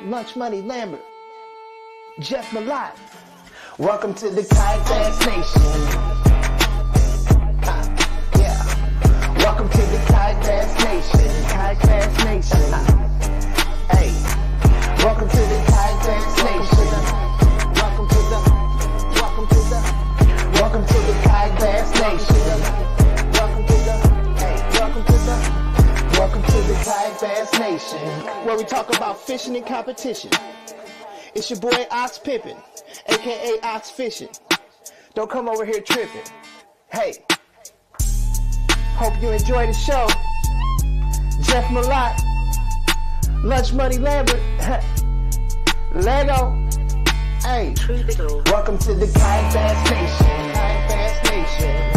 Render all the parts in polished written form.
Lunch Money Lambert, Jeff Malott. Welcome to the Kayak Bass Nation. Yeah. Welcome to the Kayak Bass Nation. Kayak Bass Nation. Hey. Welcome to the Kayak Bass Nation. Welcome to the Kayak Bass Nation. Welcome to the Kayak Bass Nation, where we talk about fishing and competition. It's your boy Ox Pimpin', aka Ox Fishing. Don't come over here tripping. Hey, hope you enjoy the show. Jeff Malott, Lunch Money Lambert, Lego. Hey, welcome to the Kayak Bass Nation. Kayak Bass Nation.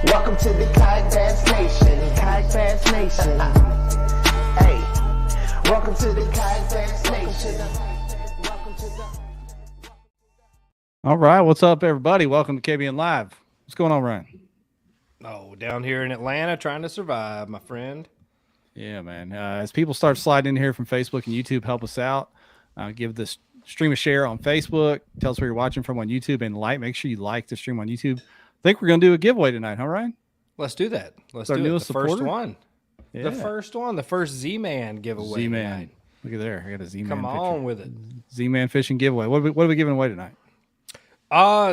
Welcome to the Kayak Bass Nation. Kayak Bass Nation. Hey, welcome to the Kayak Bass Nation. All right, what's up, everybody? Welcome to KBN Live. What's going on, Ryan? Oh, down here in Atlanta, trying to survive, my friend. Yeah, man. As people start sliding in here from Facebook and YouTube, help us out. Give this stream a share on Facebook. Tell us where you're watching from on YouTube, and make sure you like the stream on YouTube. I think we're going to do a giveaway tonight, huh, Ryan? Let's do that. Let's do it. The first one. Yeah. The first one. The first Z-Man giveaway. Z-Man. Look at there. I got a Z-Man Come picture. on with it. Z-Man fishing giveaway. What are we giving away tonight?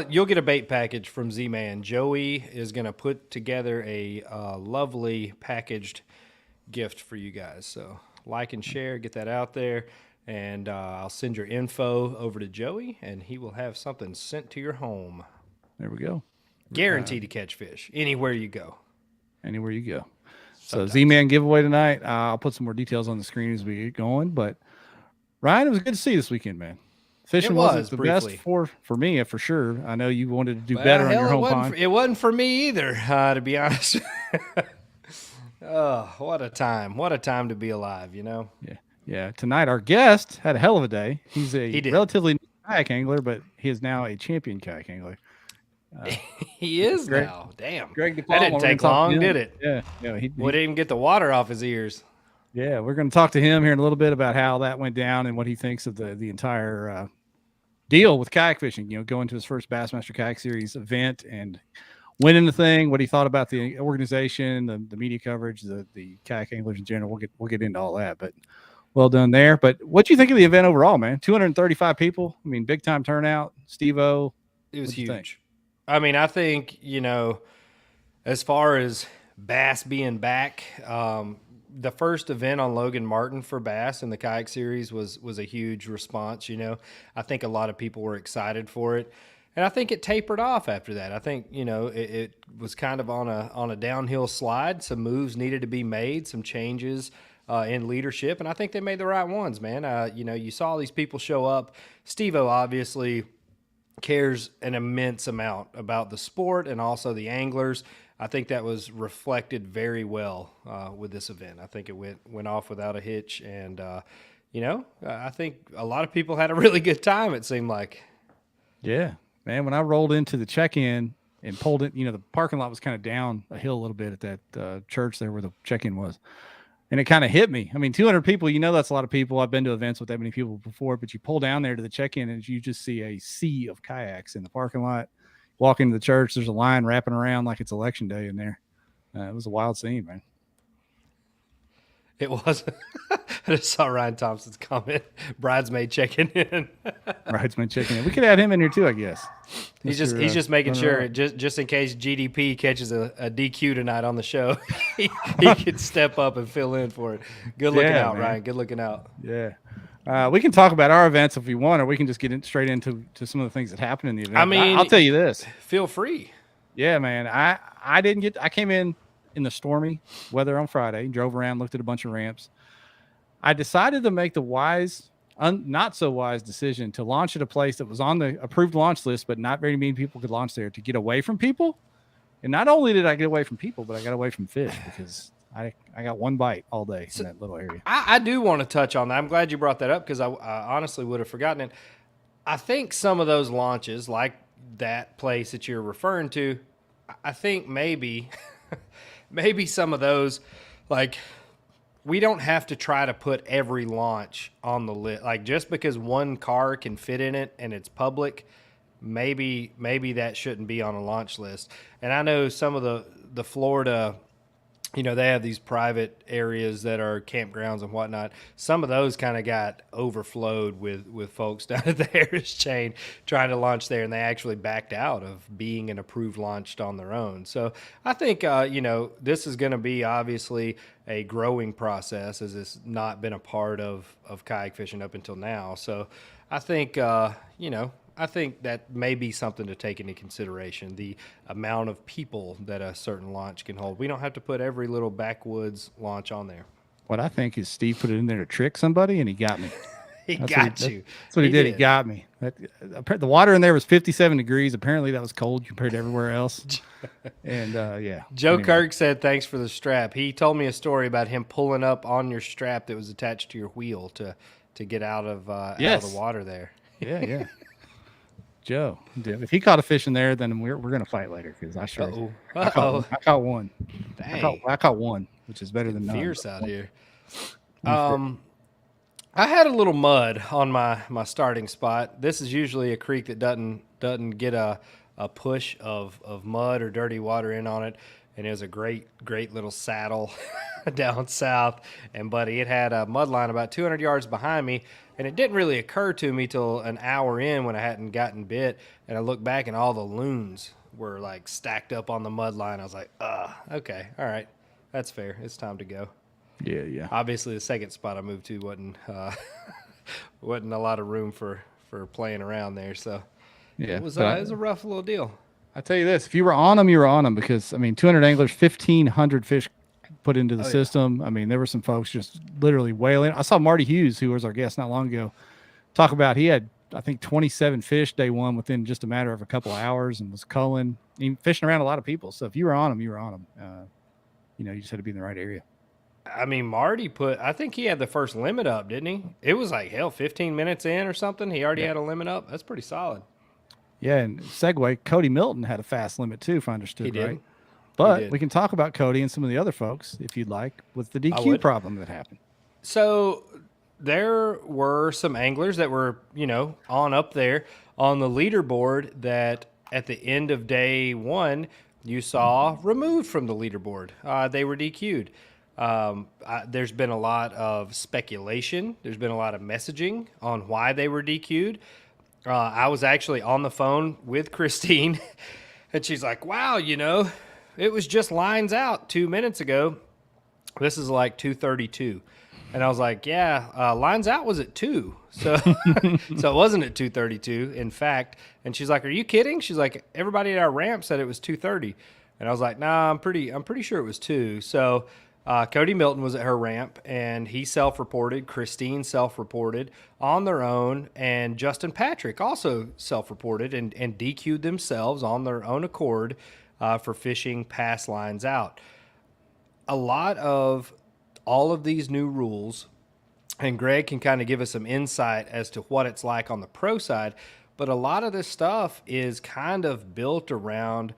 You'll get a bait package from Z-Man. Joey is going to put together a lovely packaged gift for you guys. So like and share, get that out there. And I'll send your info over to Joey, and he will have something sent to your home. There we go. Guaranteed to catch fish anywhere you go. Anywhere you go. So Z-Man giveaway tonight. I'll put some more details on the screen as we get going. But Ryan, it was good to see you this weekend, man. Fishing wasn't the best for me, for sure. I know you wanted to do better on your home pond. It wasn't for me either, to be honest. Oh, what a time. What a time to be alive, you know? Yeah. Tonight, our guest had a hell of a day. He's a relatively new kayak angler, but he is now a champion kayak angler. He is now. Damn. Greg Dipalma, that didn't take long, did it? Yeah. He didn't even get the water off his ears. Yeah, we're going to talk to him here in a little bit about how that went down and what he thinks of the entire deal with kayak fishing. You know, going to his first Bassmaster Kayak Series event and winning the thing. What he thought about the organization, the media coverage, the kayak anglers in general. We'll get into all that. But well done there. But what do you think of the event overall, man? 235 people. I mean, big time turnout. Steve-O. It was huge. I mean, I think, you know, as far as Bass being back, the first event on Logan Martin for Bass in the Kayak Series was a huge response, you know. I think a lot of people were excited for it. And I think it tapered off after that. I think, you know, it was kind of on a downhill slide. Some moves needed to be made, some changes in leadership. And I think they made the right ones, man. You know, you saw these people show up. Steve-O obviously cares an immense amount about the sport and also the anglers. I think that was reflected very well with this event. I think it went off without a hitch, and you know, I think a lot of people had a really good time. It seemed like. Yeah, man. When I rolled into the check-in and pulled it, you know, the parking lot was kind of down a hill a little bit at that church there where the check-in was. And it kind of hit me. I mean, 200 people, you know, that's a lot of people. I've been to events with that many people before, but you pull down there to the check-in and you just see a sea of kayaks in the parking lot. Walk into the church, there's a line wrapping around like it's election day in there. It was a wild scene, man. It was. I just saw Ryan Thompson's comment. Bridesmaid checking in. Bridesmaid checking in. We could add him in here too, I guess. He's just making sure, just in case GDP catches a DQ tonight on the show, he could step up and fill in for it. Good looking out, man. Ryan. Good looking out. Yeah. We can talk about our events if we want, or we can just get straight into some of the things that happened in the event. I mean, I'll tell you this. Feel free. Yeah, man. I came in the stormy weather on Friday, drove around, looked at a bunch of ramps. I decided to make the not so wise decision to launch at a place that was on the approved launch list, but not very many people could launch there, to get away from people. And not only did I get away from people, but I got away from fish because I got one bite all day in that little area. I do want to touch on that. I'm glad you brought that up because I honestly would have forgotten it. I think some of those launches, like that place that you're referring to, I think maybe some of those, like we don't have to try to put every launch on the list. Like, just because one car can fit in it and it's public, maybe that shouldn't be on a launch list. And I know some of the Florida, you know, they have these private areas that are campgrounds and whatnot. Some of those kind of got overflowed with folks down at the Harris chain trying to launch there, and they actually backed out of being an approved launched on their own. So I think, you know, this is going to be obviously a growing process, as it's not been a part of kayak fishing up until now. So I think, you know, I think that may be something to take into consideration, the amount of people that a certain launch can hold. We don't have to put every little backwoods launch on there. What I think is Steve put it in there to trick somebody, and he got me. He That's got what you. That's what he did. He got me. The water in there was 57 degrees. Apparently that was cold compared to everywhere else. And yeah. Joe Kirk said, thanks for the strap. He told me a story about him pulling up on your strap that was attached to your wheel to get out of out of the water there. Yeah. Joe, if he caught a fish in there, then we're gonna fight later, because I caught one. Dang. I caught one, which is better than none. Fierce out here. I had a little mud on my starting spot. This is usually a creek that doesn't get a push of mud or dirty water in on it, and it was a great little saddle down south. And buddy, it had a mud line about 200 yards behind me, and it didn't really occur to me till an hour in when I hadn't gotten bit, and I looked back and all the loons were like stacked up on the mud line. I was like, okay, all right, that's fair. It's time to go. Yeah. Obviously, the second spot I moved to wasn't a lot of room for playing around there. So yeah, it was a rough little deal. I tell you this: if you were on them, you were on them, because I mean, 200 anglers, 1,500 fish put into the system. Yeah. I mean, there were some folks just literally whaling. I saw Marty Hughes, who was our guest not long ago, talk about he had, I think, 27 fish day one within just a matter of a couple of hours, and was culling, fishing around a lot of people. So if you were on them, you were on them. You know, you just had to be in the right area. I mean, Marty I think he had the first limit up, didn't he? It was like, 15 minutes in or something. He already had a limit up. That's pretty solid. Yeah, and segue, Cody Milton had a fast limit too, if I understood he did. right. But we can talk about Cody and some of the other folks, if you'd like, with the DQ problem that happened. So there were some anglers that were, you know, on up there on the leaderboard that at the end of day one, you saw removed from the leaderboard. They were DQ'd. There's been a lot of speculation. There's been a lot of messaging on why they were DQ'd. I was actually on the phone with Christine, and she's like, wow, you know, it was just lines out 2 minutes ago. This is like 2:32. And I was like, yeah, lines out was at 2. So so it wasn't at 2:32, in fact. And she's like, are you kidding? She's like, everybody at our ramp said it was 2:30. And I was like, nah, I'm pretty sure it was 2. So Cody Milton was at her ramp, and he self-reported. Christine self-reported on their own, and Justin Patrick also self-reported and DQ'd themselves on their own accord for fishing past lines out. A lot of all of these new rules, and Greg can kind of give us some insight as to what it's like on the pro side, but a lot of this stuff is kind of built around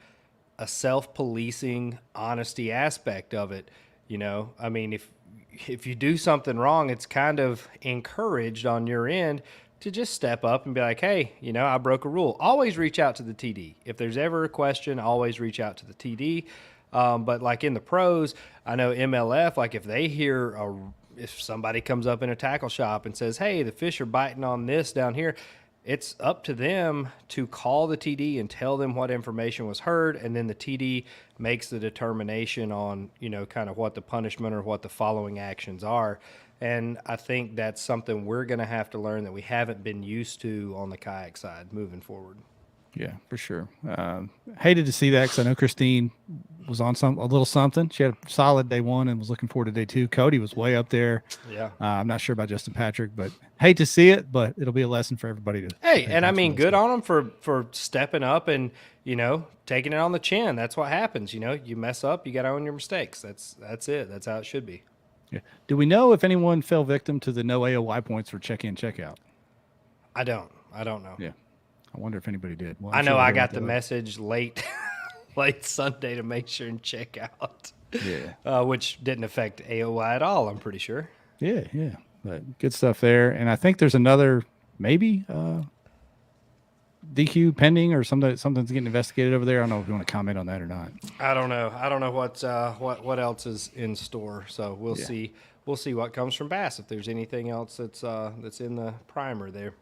a self-policing honesty aspect of it. You know, I mean, if you do something wrong, it's kind of encouraged on your end to just step up and be like, hey, you know, I broke a rule. Always reach out to the TD. If there's ever a question, always reach out to the TD. But like in the pros, I know MLF, like if they hear if somebody comes up in a tackle shop and says, hey, the fish are biting on this down here, it's up to them to call the TD and tell them what information was heard, and then the TD makes the determination on, you know, kind of what the punishment or what the following actions are. And I think that's something we're going to have to learn that we haven't been used to on the kayak side moving forward. Yeah, for sure. Hated to see that, because I know Christine was on a little something. She had a solid day one and was looking forward to day two. Cody was way up there. Yeah. I'm not sure about Justin Patrick, but hate to see it, but it'll be a lesson for everybody to. Hey, and I mean, good on them for stepping up and, you know, taking it on the chin. That's what happens. You know, you mess up, you got to own your mistakes. That's it. That's how it should be. Yeah. Do we know if anyone fell victim to the no AOY points for check-in, check-out? I don't know. Yeah. I wonder if anybody did. Well, I know I got the message late late Sunday to make sure and check out. Yeah. Which didn't affect AOI at all, I'm pretty sure. Yeah, yeah. But good stuff there. And I think there's another maybe DQ pending or something's getting investigated over there. I don't know if you want to comment on that or not. I don't know. I don't know what else is in store. So we'll see. We'll see what comes from Bass if there's anything else that's in the primer there.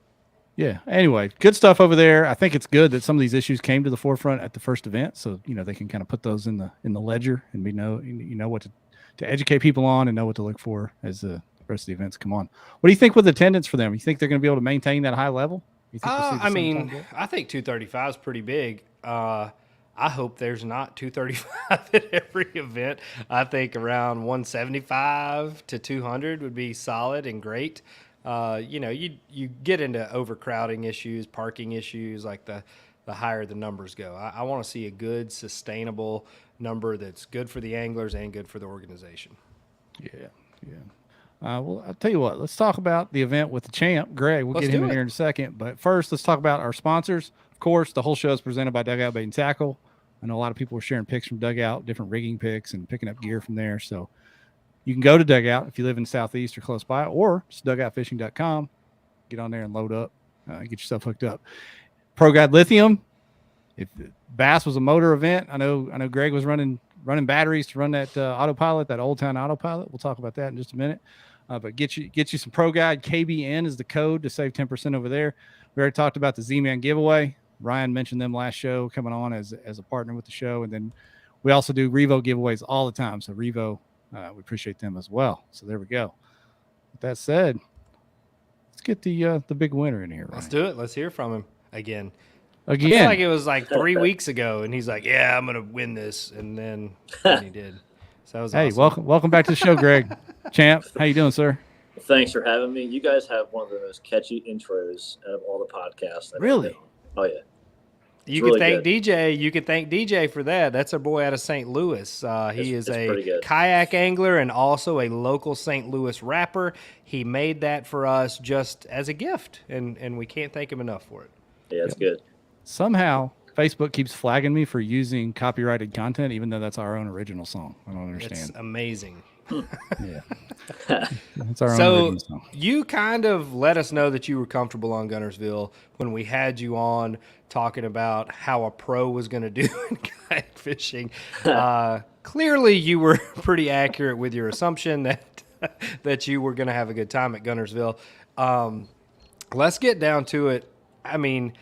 Yeah. Anyway, good stuff over there. I think it's good that some of these issues came to the forefront at the first event, so they can kind of put those in the ledger, and we know what to educate people on and know what to look for as the rest of the events come on. What do you think with attendance for them? You think they're going to be able to maintain that high level? You think we'll see the same time? I think 235 is pretty big. I hope there's not 235 at every event. I think around 175 to 200 would be solid and great. You get into overcrowding issues, parking issues, like the higher the numbers go. I want to see a good, sustainable number that's good for the anglers and good for the organization. Yeah. Well, I'll tell you what. Let's talk about the event with the champ, Greg. We'll get him in here in a second. But first, let's talk about our sponsors. Of course, the whole show is presented by Dugout Bait and Tackle. I know a lot of people are sharing pics from Dugout, different rigging pics, and picking up gear from there. So you can go to Dugout if you live in Southeast or close by, or just dugoutfishing.com. Get on there and load up. Get yourself hooked up. Pro Guide Lithium. If Bass was a motor event, I know Greg was running batteries to run that autopilot, that Old Town autopilot. We'll talk about that in just a minute. But get you some Pro Guide. KBN is the code to save 10% over there. We already talked about the Z-Man giveaway. Ryan mentioned them last show, coming on as a partner with the show. And then we also do Revo giveaways all the time. So Revo, we appreciate them as well. So there we go. With that said, let's get the big winner in here, Ryan. Let's do it. Let's hear from him again. I feel like it was like 3 weeks ago, and he's like, "Yeah, I'm gonna win this," and then he did. So that was awesome. welcome back to the show, Greg. Champ, how you doing, sir? Thanks for having me. You guys have one of the most catchy intros of all the podcasts. Really? Oh yeah. You can thank DJ. You can thank DJ for that. That's our boy out of St. Louis. He is a kayak angler and also a local St. Louis rapper. He made that for us just as a gift, and we can't thank him enough for it. Yeah, it's good. Somehow Facebook keeps flagging me for using copyrighted content, even though that's our own original song. I don't understand. It's amazing. Yeah. It's our own original song. You kind of let us know that you were comfortable on Guntersville when we had you on talking about how a pro was going to do in kayak fishing. Clearly, you were pretty accurate with your assumption that you were going to have a good time at Guntersville. Let's get down to it. I mean,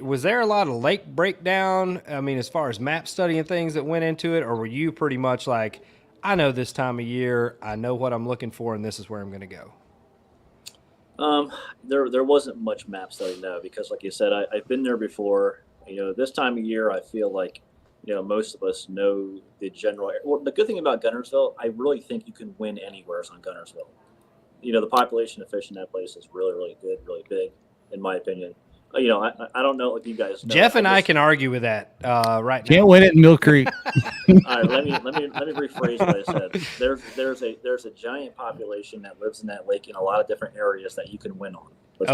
was there a lot of lake breakdown? I mean, as far as map study and things that went into it, or were you pretty much like, I know this time of year, I know what I'm looking for, and this is where I'm going to go? There wasn't much map study, no, because like you said, I've been there before. This time of year, I feel like, most of us know the general. Well, the good thing about Guntersville, I really think you can win anywhere on Guntersville. The population of fish in that place is really, really good, really big, in my opinion. I don't know if you guys know. Jeff and I can argue with that right now. Can't win it in Mill Creek. All right, let me rephrase what I said. There's a giant population that lives in that lake in a lot of different areas that you can win on.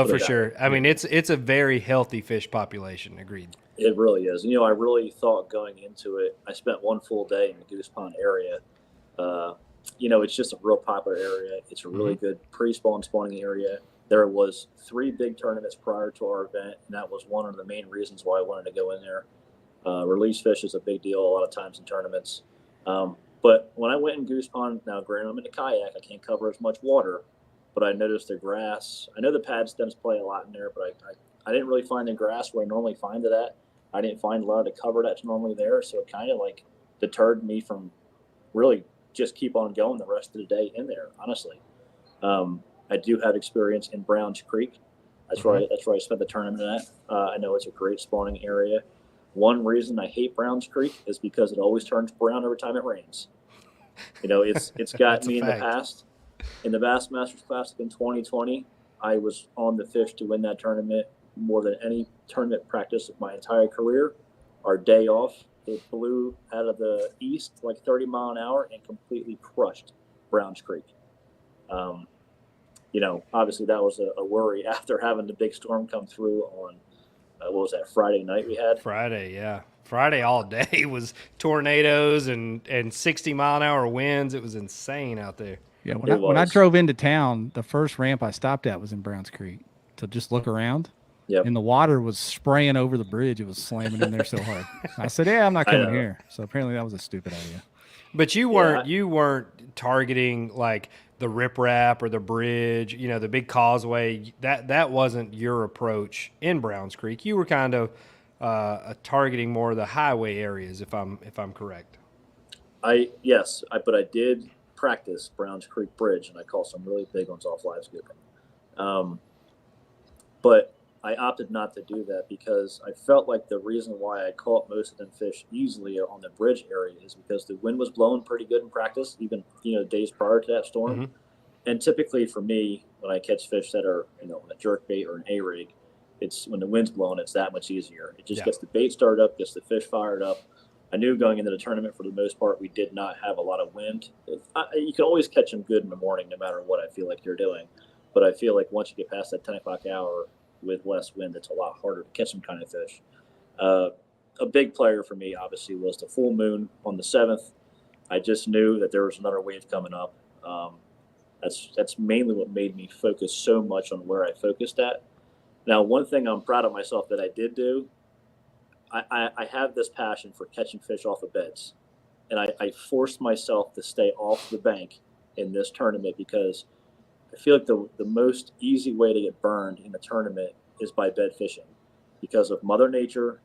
For sure. I mean, it's a very healthy fish population. Agreed. It really is. I really thought going into it. I spent one full day in the Goose Pond area. It's just a real popular area. It's a really good pre-spawn spawning area. There was 3 big tournaments prior to our event, and that was one of the main reasons why I wanted to go in there. Release fish is a big deal a lot of times in tournaments. But when I went in Goose Pond, now granted I'm in a kayak, I can't cover as much water, but I noticed the grass. I know the pad stems play a lot in there, but I didn't really find the grass where I normally find it at. I didn't find a lot of the cover that's normally there, so it kind of like deterred me from really just keep on going the rest of the day in there, honestly. I do have experience in Browns Creek. That's where I spent the tournament at. I know it's a great spawning area. One reason I hate Browns Creek is because it always turns brown every time it rains. It's got me in the past. In the Bassmasters Classic in 2020, I was on the fish to win that tournament more than any tournament practice of my entire career. Our day off, it blew out of the east like 30 mile an hour and completely crushed Browns Creek. Obviously that was a worry after having the big storm come through on, what was that, Friday night we had? Friday, yeah. Friday all day was tornadoes and 60-mile-an-hour winds. It was insane out there. Yeah, when I drove into town, the first ramp I stopped at was in Browns Creek to just look around. Yep. And the water was spraying over the bridge. It was slamming in there so hard. I said, "Yeah, I'm not coming here." So apparently that was a stupid idea. But you weren't targeting like the riprap or the bridge, you know, the big causeway. That wasn't your approach in Browns Creek. You were kind of targeting more of the highway areas, if I'm correct. But I did practice Browns Creek Bridge, and I caught some really big ones off live scooping. But I opted not to do that because I felt like the reason why I caught most of them fish easily on the bridge area is because the wind was blowing pretty good in practice, even days prior to that storm. Mm-hmm. And typically for me, when I catch fish that are on a jerk bait or an A rig, it's when the wind's blowing, it's that much easier. It just gets the bait started up, gets the fish fired up. I knew going into the tournament, for the most part, we did not have a lot of wind. You can always catch them good in the morning, no matter what I feel like you're doing. But I feel like once you get past that 10 o'clock hour with less wind, it's a lot harder to catch some kind of fish. A big player for me, obviously, was the full moon on the 7th. I just knew that there was another wave coming up. That's mainly what made me focus so much on where I focused at. Now, one thing I'm proud of myself that I did do, I have this passion for catching fish off of beds. And I forced myself to stay off the bank in this tournament because I feel like the most easy way to get burned in a tournament is by bed fishing because of Mother Nature,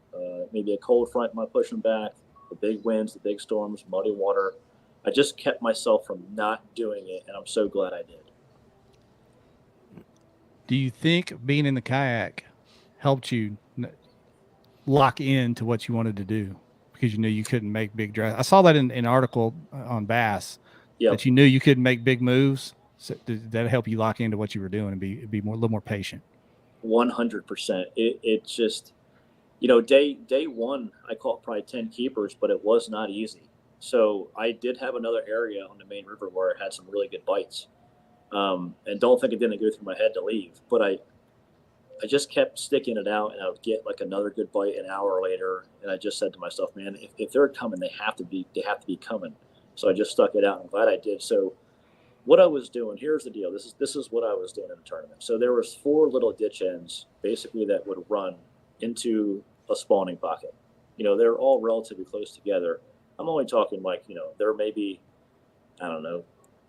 maybe a cold front might push them back, the big winds, the big storms, muddy water. I just kept myself from not doing it, and I'm so glad I did. Do you think being in the kayak helped you lock into what you wanted to do because you knew you couldn't make big drives? I saw that in an article on Bass that you knew you couldn't make big moves. So did that help you lock into what you were doing and be a little more patient? 100%. It just, day one, I caught probably 10 keepers, but it was not easy. So I did have another area on the main river where I had some really good bites. And don't think it didn't go through my head to leave, but I just kept sticking it out, and I would get like another good bite an hour later. And I just said to myself, man, if they're coming, they have to be coming. So I just stuck it out. I'm glad I did. So what I was doing, here's the deal. This is what I was doing in the tournament. So there was 4 little ditch ends basically that would run into a spawning pocket. They're all relatively close together. I'm only talking like, they're maybe, I don't know,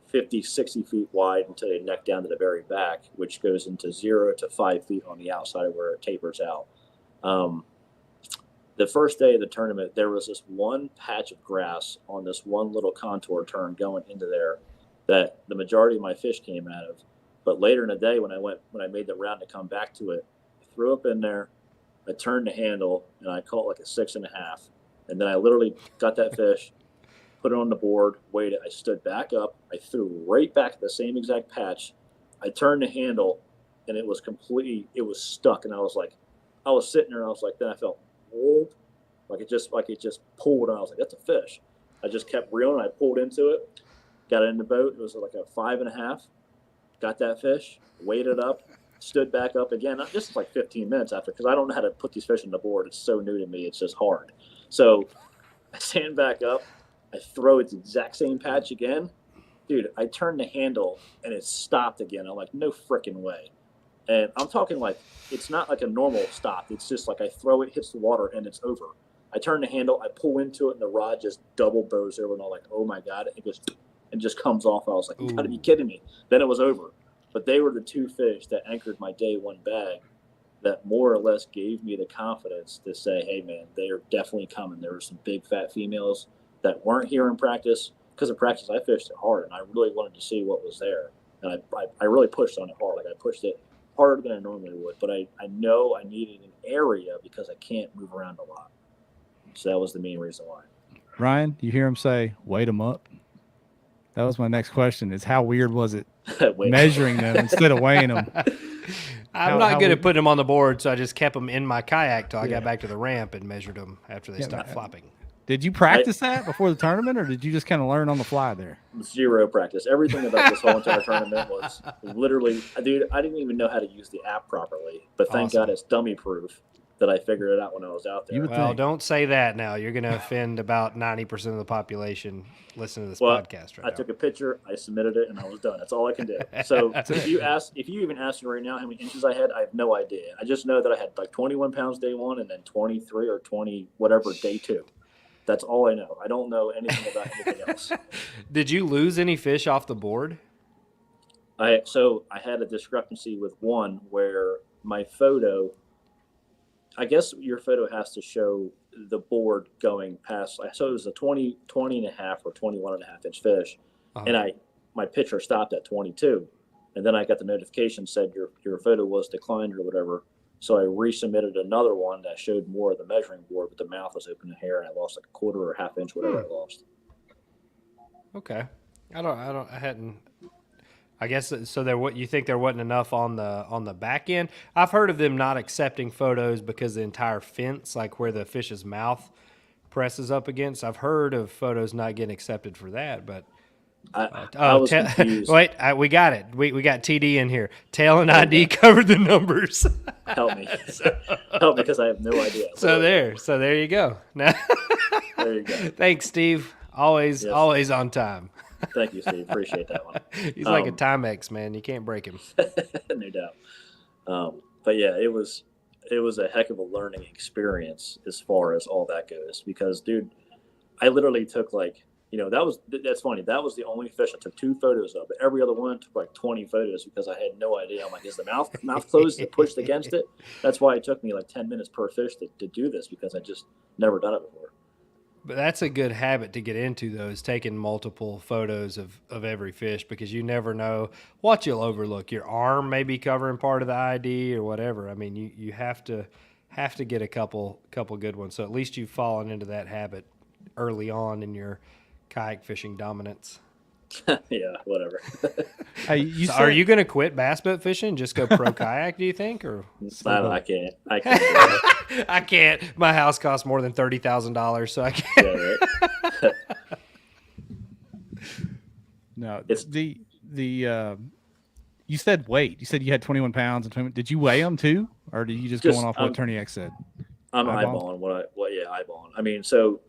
50, 60 feet wide until they neck down to the very back, which goes into 0 to 5 feet on the outside where it tapers out. The first day of the tournament, there was this one patch of grass on this one little contour turn going into there that the majority of my fish came out of. But later in the day, when I made the round to come back to it, I threw up in there, I turned the handle, and I caught like a 6.5. And then I literally got that fish, put it on the board, waited. I stood back up. I threw right back at the same exact patch. I turned the handle, and it was stuck. And I was sitting there, and I was like, then I felt old, like it just pulled, and I was like, that's a fish. I just kept reeling. I pulled into it, got it in the boat. It was like a 5.5. Got that fish, weighted up, stood back up again. Just like 15 minutes after, because I don't know how to put these fish on the board. It's so new to me. It's just hard. So I stand back up. I throw it the exact same patch again. Dude, I turn the handle, and it stopped again. I'm like, no freaking way. And I'm talking like, it's not like a normal stop. It's just like I throw it, hits the water, and it's over. I turn the handle, I pull into it, and the rod just double bows over, and I'm like, oh my God. It goes and just comes off. I was like, you gotta be kidding me. Then it was over. But they were the 2 fish that anchored my day one bag that more or less gave me the confidence to say, hey man, they are definitely coming. There were some big fat females that weren't here in practice, because in practice I fished it hard, and I really wanted to see what was there. And I really pushed on it hard. Like I pushed it harder than I normally would, but I know I needed an area because I can't move around a lot. So that was the main reason why. Ryan, you hear him say, weight them up? That was my next question, is how weird was it measuring them instead of weighing them? I'm not good at putting them on the board, so I just kept them in my kayak till I got back to the ramp and measured them after they stopped flopping. Did you practice that before the tournament, or did you just kind of learn on the fly there? 0 practice. Everything about this whole entire tournament was literally, dude, I didn't even know how to use the app properly, but thank God it's dummy proof that I figured it out when I was out there. You would Well, think. don't say that now. You're going to offend about 90% of the population listening to this podcast right I now. took a picture, I submitted it, and I was done. That's all I can do. So if you even ask me right now how many inches I had, I have no idea. I just know that I had like 21 pounds day one and then 23 or 20 whatever day two. That's all I know. I don't know anything about anything else. Did you lose any fish off the board? I had a discrepancy with one where my photo, I guess your photo has to show the board going past. So it was a 20 and a half or 21 and a half inch fish. And my picture stopped at 22. And then I got the notification said your photo was declined or whatever. So I resubmitted another one that showed more of the measuring board, but the mouth was open to hair and I lost like a quarter or half inch, whatever I lost. Okay. I guess so. You think there wasn't enough on the back end? I've heard of them not accepting photos because the entire fence, like where the fish's mouth presses up against. I've heard of photos not getting accepted for that, but I was confused. Wait, we got it. We got TD in here. Tail and ID covered the numbers. Help me, help me, because I have no idea. So there you go. Now, there you go. Thanks, Steve. Always on time. Thank you, Steve. Appreciate that one. He's like a Timex, man. You can't break him. No doubt. But yeah, it was a heck of a learning experience as far as all that goes. Because, dude, I literally took that's funny. That was the only fish I took 2 photos of. But every other one took like 20 photos because I had no idea. I'm like, is the mouth closed and pushed against it? That's why it took me like 10 minutes per fish to do this, because I just never done it before. But that's a good habit to get into, though, is taking multiple photos of every fish, because you never know what you'll overlook. Your arm may be covering part of the ID or whatever. I mean, you have to get a couple good ones. So at least you've fallen into that habit early on in your kayak fishing dominance. Yeah, whatever. Hey, are you going to quit bass boat fishing and just go pro kayak, do you think? Or I can't. I can't. My house costs more than $30,000, so I can't. Yeah, right. No, it's you said weight. You said you had 21 pounds. Did you weigh them too, or did you just going off what Attorney X said? I'm eyeballing eyeballing. I mean, so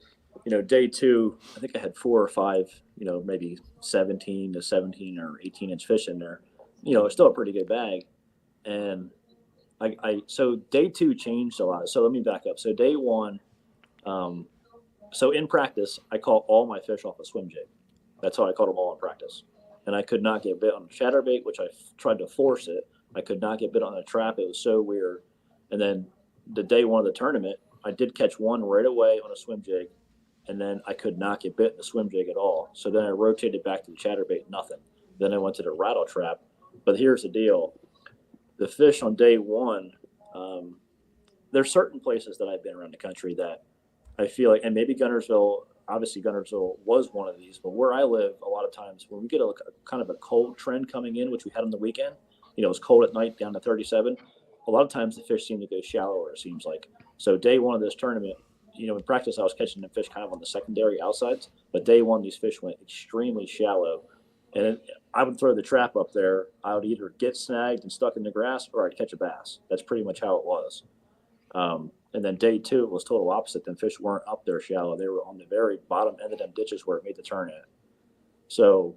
day 2, I think I had 4 or 5, maybe 17 or 18 inch fish in there. It's still a pretty good bag. And so day 2 changed a lot. So let me back up. So day 1, so in practice, I caught all my fish off a swim jig. That's how I caught them all in practice. And I could not get bit on a chatterbait, which I tried to force it. I could not get bit on a trap. It was so weird. And then the day 1 of the tournament, I did catch one right away on a swim jig. And then I could not get bit in the swim jig at all. So then I rotated back to the chatterbait, nothing. Then I went to the rattle trap. But here's the deal. The fish on day 1, there's certain places that I've been around the country that I feel like, and maybe Guntersville, obviously Guntersville was one of these, but where I live, a lot of times when we get a kind of a cold trend coming in, which we had on the weekend, it was cold at night down to 37. A lot of times the fish seem to go shallower, it seems like. So day 1 of this tournament, in practice, I was catching the fish kind of on the secondary outsides, but day 1, these fish went extremely shallow. And I would throw the trap up there. I would either get snagged and stuck in the grass, or I'd catch a bass. That's pretty much how it was. And then day 2, it was total opposite. Them fish weren't up there shallow. They were on the very bottom end of them ditches where it made the turn at. So,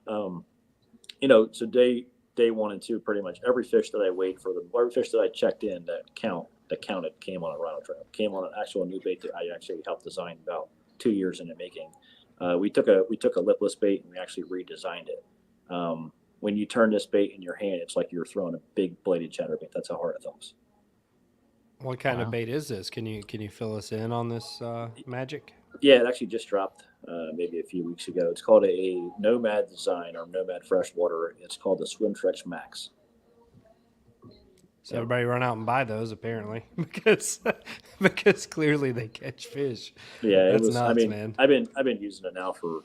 so day 1 and 2, pretty much every fish that I weighed for them, every fish that I checked in that counted came on a rattle trap, came on an actual new bait that I actually helped design about 2 years into making. We took a lipless bait and we actually redesigned it. When you turn this bait in your hand, it's like you're throwing a big bladed chatterbait. That's how hard it thumps. What kind of bait is this? Can you fill us in on this magic? Yeah, it actually just dropped maybe a few weeks ago. It's called a Nomad design, or Nomad freshwater. It's called the Swimtrex Max. So everybody run out and buy those, apparently, because clearly they catch fish. Yeah, that's nuts, man. I've been using it now for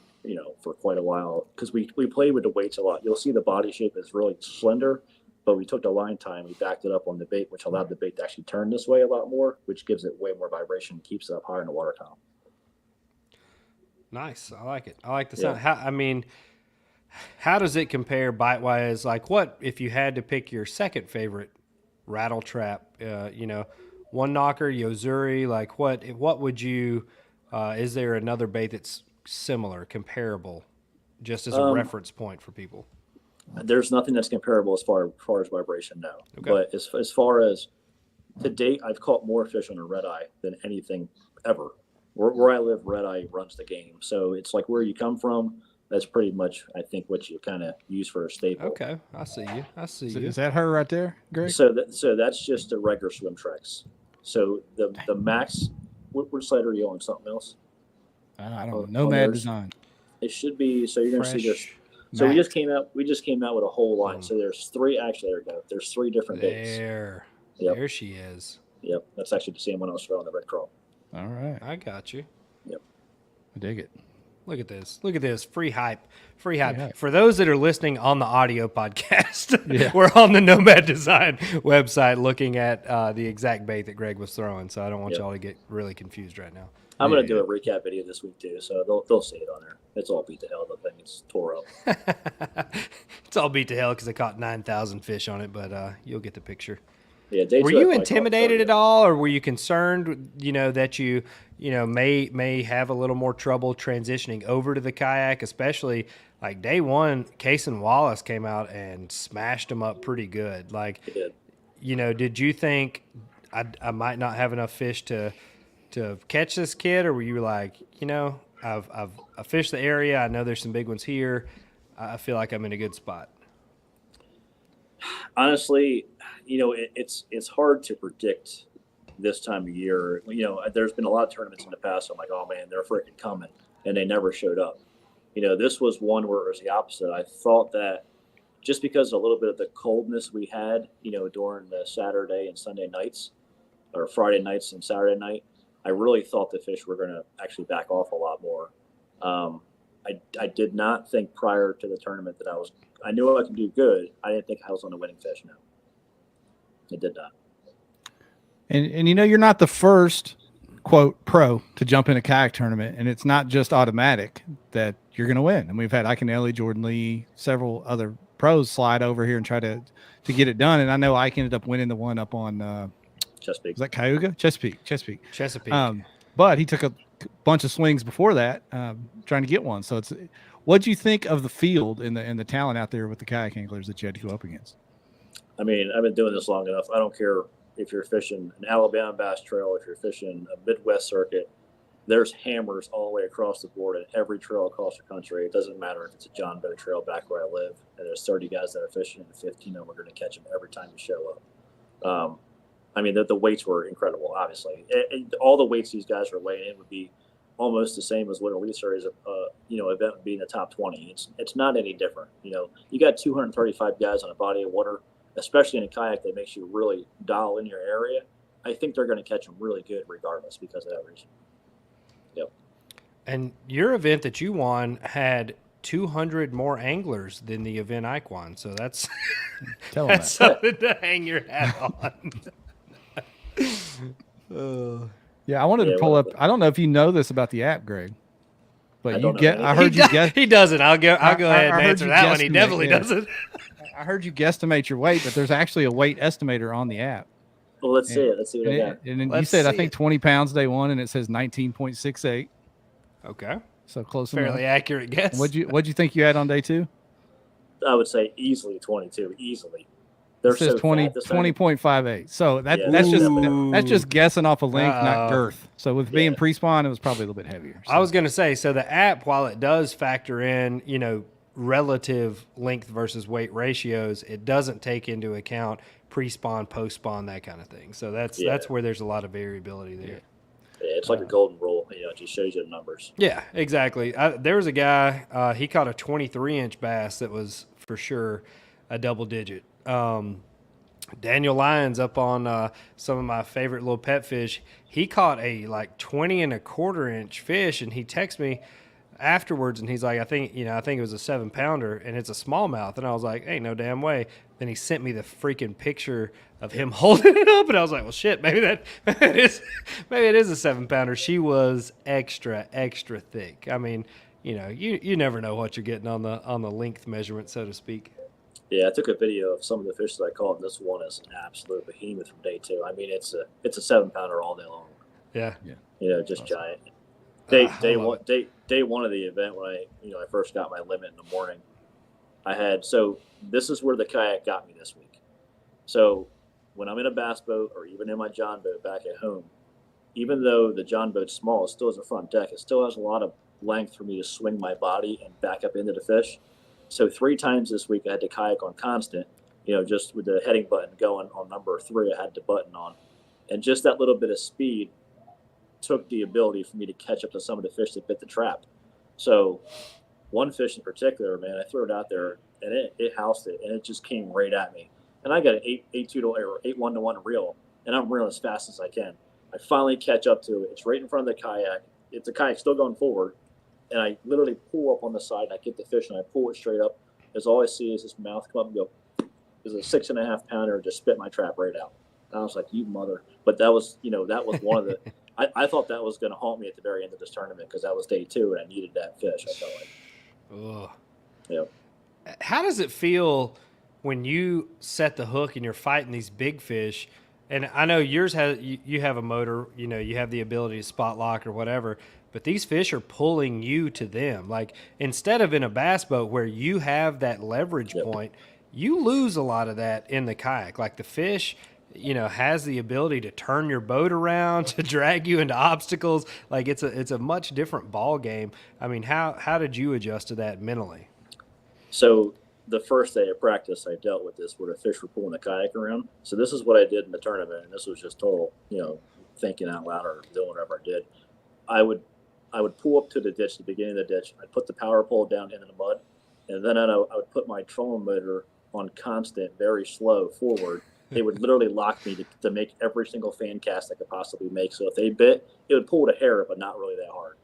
quite a while, because we play with the weights a lot. You'll see the body shape is really slender, but we took the line time, we backed it up on the bait, which allowed the bait to actually turn this way a lot more, which gives it way more vibration, keeps it up higher in the water column. Nice, I like it. I like the sound. How does it compare bite wise? Like, what if you had to pick your second favorite rattle trap? one knocker, Yozuri? Like what would you? Is there another bait that's similar, comparable, just as a reference point for people? There's nothing that's comparable as far as vibration, no. Okay. But as far as to date, I've caught more fish on a red eye than anything ever. Where I live, red eye runs the game. So it's like where you come from. That's pretty much, I think, what you kind of use for a staple. Okay, I see you. Is that her right there, Greg? So that's just the regular swim tracks. So the max, which side are you on? Something else? I don't know. Nomad Design. It should be. So you're going to see this. So Max. we just came out with a whole line. So there's three. Actually, there we go. There's three different baits. There. Yep. There she is. Yep. That's actually the same one I was throwing the red crawl. All right. I got you. Yep. I dig it. Look at this. Look at this. Free hype. Free hype. For those that are listening on the audio podcast, we're on the Nomad Design website looking at the exact bait that Greg was throwing. So I don't want y'all to get really confused right now. I'm going to do a recap video this week too, so they'll see it on there. It's all beat to hell. The thing is tore up. It's all beat to hell because I caught 9,000 fish on it, but you'll get the picture. Yeah, were you intimidated at all, or were you concerned, that you may have a little more trouble transitioning over to the kayak, especially like day one, Case and Wallace came out and smashed them up pretty good. Like, did you think I might not have enough fish to catch this kid, or were you like, I've fished the area, I know there's some big ones here, I feel like I'm in a good spot? Honestly, it's hard to predict this time of year. There's been a lot of tournaments in the past. I'm like, oh man, they're freaking coming, and they never showed up. This was one where it was the opposite. I thought that just because a little bit of the coldness we had, during the Saturday and Sunday nights, or Friday nights and Saturday night, I really thought the fish were going to actually back off a lot more. I did not think prior to the tournament that I knew I could do good. I didn't think I was on the winning fish. No, I did not. And you're not the first quote pro to jump in a kayak tournament, and it's not just automatic that you're going to win. And we've had Ike Ellie, Jordan Lee, several other pros slide over here and try to get it done. And I know Ike ended up winning the one up on Chesapeake. Is that Cayuga? Chesapeake. But he took a bunch of swings before that, trying to get one. So what'd you think of the field and the talent out there with the kayak anglers that you had to go up against? I mean, I've been doing this long enough. I don't care if you're fishing an Alabama bass trail, if you're fishing a Midwest circuit, there's hammers all the way across the board at every trail across the country. It doesn't matter if it's a John Doe trail back where I live, and there's 30 guys that are fishing, and 15 of them are going to catch them every time you show up. I mean, the weights were incredible, obviously. All the weights these guys are weighing in would be almost the same as what Elite Series, event would be in the top 20. It's not any different. You got 235 guys on a body of water, especially in a kayak that makes you really dial in your area. I think they're going to catch them really good regardless because of that reason. Yep. And your event that you won had 200 more anglers than the event Ike won. So that's something to hang your hat on. Yeah, I wanted to pull up. I don't know if you know this about the app, Greg, but I heard you guess. He doesn't. I'll go ahead and answer that one. He definitely doesn't. I heard you guestimate your weight, but there's actually a weight estimator on the app. Well, let's see it. Let's see what I got. And then you said, I think 20 pounds day one, and it says 19.68. Okay. So close enough. Fairly accurate guess. What'd you think you had on day two? I would say easily 22, easily. It says 20.58. So that's just guessing off of length, not girth. So with being pre-spawn, it was probably a little bit heavier. So. I was going to say, so the app, while it does factor in, relative length versus weight ratios, it doesn't take into account pre-spawn, post-spawn, that kind of thing. So that's where there's a lot of variability there. Yeah, it's like a golden rule. It just shows you the numbers. Yeah, exactly. There was a guy, he caught a 23-inch bass that was for sure a double digit. Daniel Lyons up on some of my favorite little pet fish. He caught a 20 and a quarter inch fish, and he texted me afterwards, and he's like, I think it was a 7-pounder, and it's a smallmouth. And I was like, ain't no damn way. Then he sent me the freaking picture of him holding it up, and I was like, well, shit, maybe it is a 7-pounder. She was extra thick. I mean, you never know what you're getting on the length measurement, so to speak. Yeah, I took a video of some of the fish that I caught, and this one is an absolute behemoth from day 2. I mean, it's a 7-pounder all day long. Yeah. Just Awesome. giant. I love Day one of the event, when I first got my limit in the morning, so this is where the kayak got me this week. So when I'm in a bass boat or even in my John boat back at home, even though the John boat's small, it still has a front deck. It still has a lot of length for me to swing my body and back up into the fish. So 3 times this week I had to kayak on constant, just with the heading button going on number 3, I had the button on. And just that little bit of speed took the ability for me to catch up to some of the fish that bit the trap. So one fish in particular, man, I threw it out there and it housed it, and it just came right at me. And I got an 8-2 or 8-1 to 1 reel, and I'm reeling as fast as I can. I finally catch up to it. It's right in front of the kayak. It's a kayak still going forward, and I literally pull up on the side, and I get the fish, and I pull it straight up. As all I see is his mouth come up and go. Is a 6.5 pounder, just spit my trap right out. And I was like, "You mother!" But that was one of the. I thought that was going to haunt me at the very end of this tournament, because that was day 2, and I needed that fish. I felt like. Ugh. Yeah. How does it feel when you set the hook and you're fighting these big fish? And I know yours you have a motor, you have the ability to spot lock or whatever, but these fish are pulling you to them. Like, instead of in a bass boat where you have that leverage point, you lose a lot of that in the kayak. Like, the fish, has the ability to turn your boat around, to drag you into obstacles. Like, it's a much different ball game. I mean, how did you adjust to that mentally? So the first day of practice, I dealt with this where the fish were pulling the kayak around. So this is what I did in the tournament, and this was just total, thinking out loud or doing whatever I did. I would pull up to the ditch, the beginning of the ditch. I'd put the power pole down into the mud, and then I would put my trolling motor on constant, very slow forward. They would literally lock me to make every single fan cast I could possibly make. So if they bit, it would pull the hair, but not really that hard.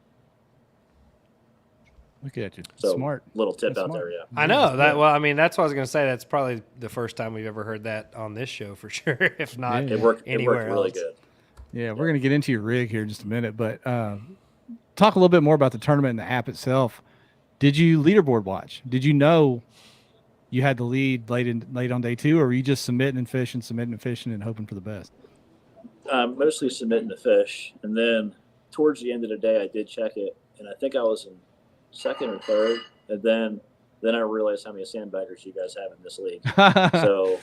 Look at you. So, smart. Little tip That's out smart. there, yeah. I know that. Well, I mean, that's what I was going to say. That's probably the first time we've ever heard that on this show, for sure. If not, Yeah. It worked anywhere really else. good. Yeah, we're going to get into your rig here in just a minute, but talk a little bit more about the tournament and the app itself. Did you leaderboard watch? Did you know you had the lead late on day 2, or were you just submitting and fishing and hoping for the best? Mostly submitting the fish, and then towards the end of the day, I did check it, and I think I was in 2nd or 3rd, and then I realized how many sandbaggers you guys have in this league. So,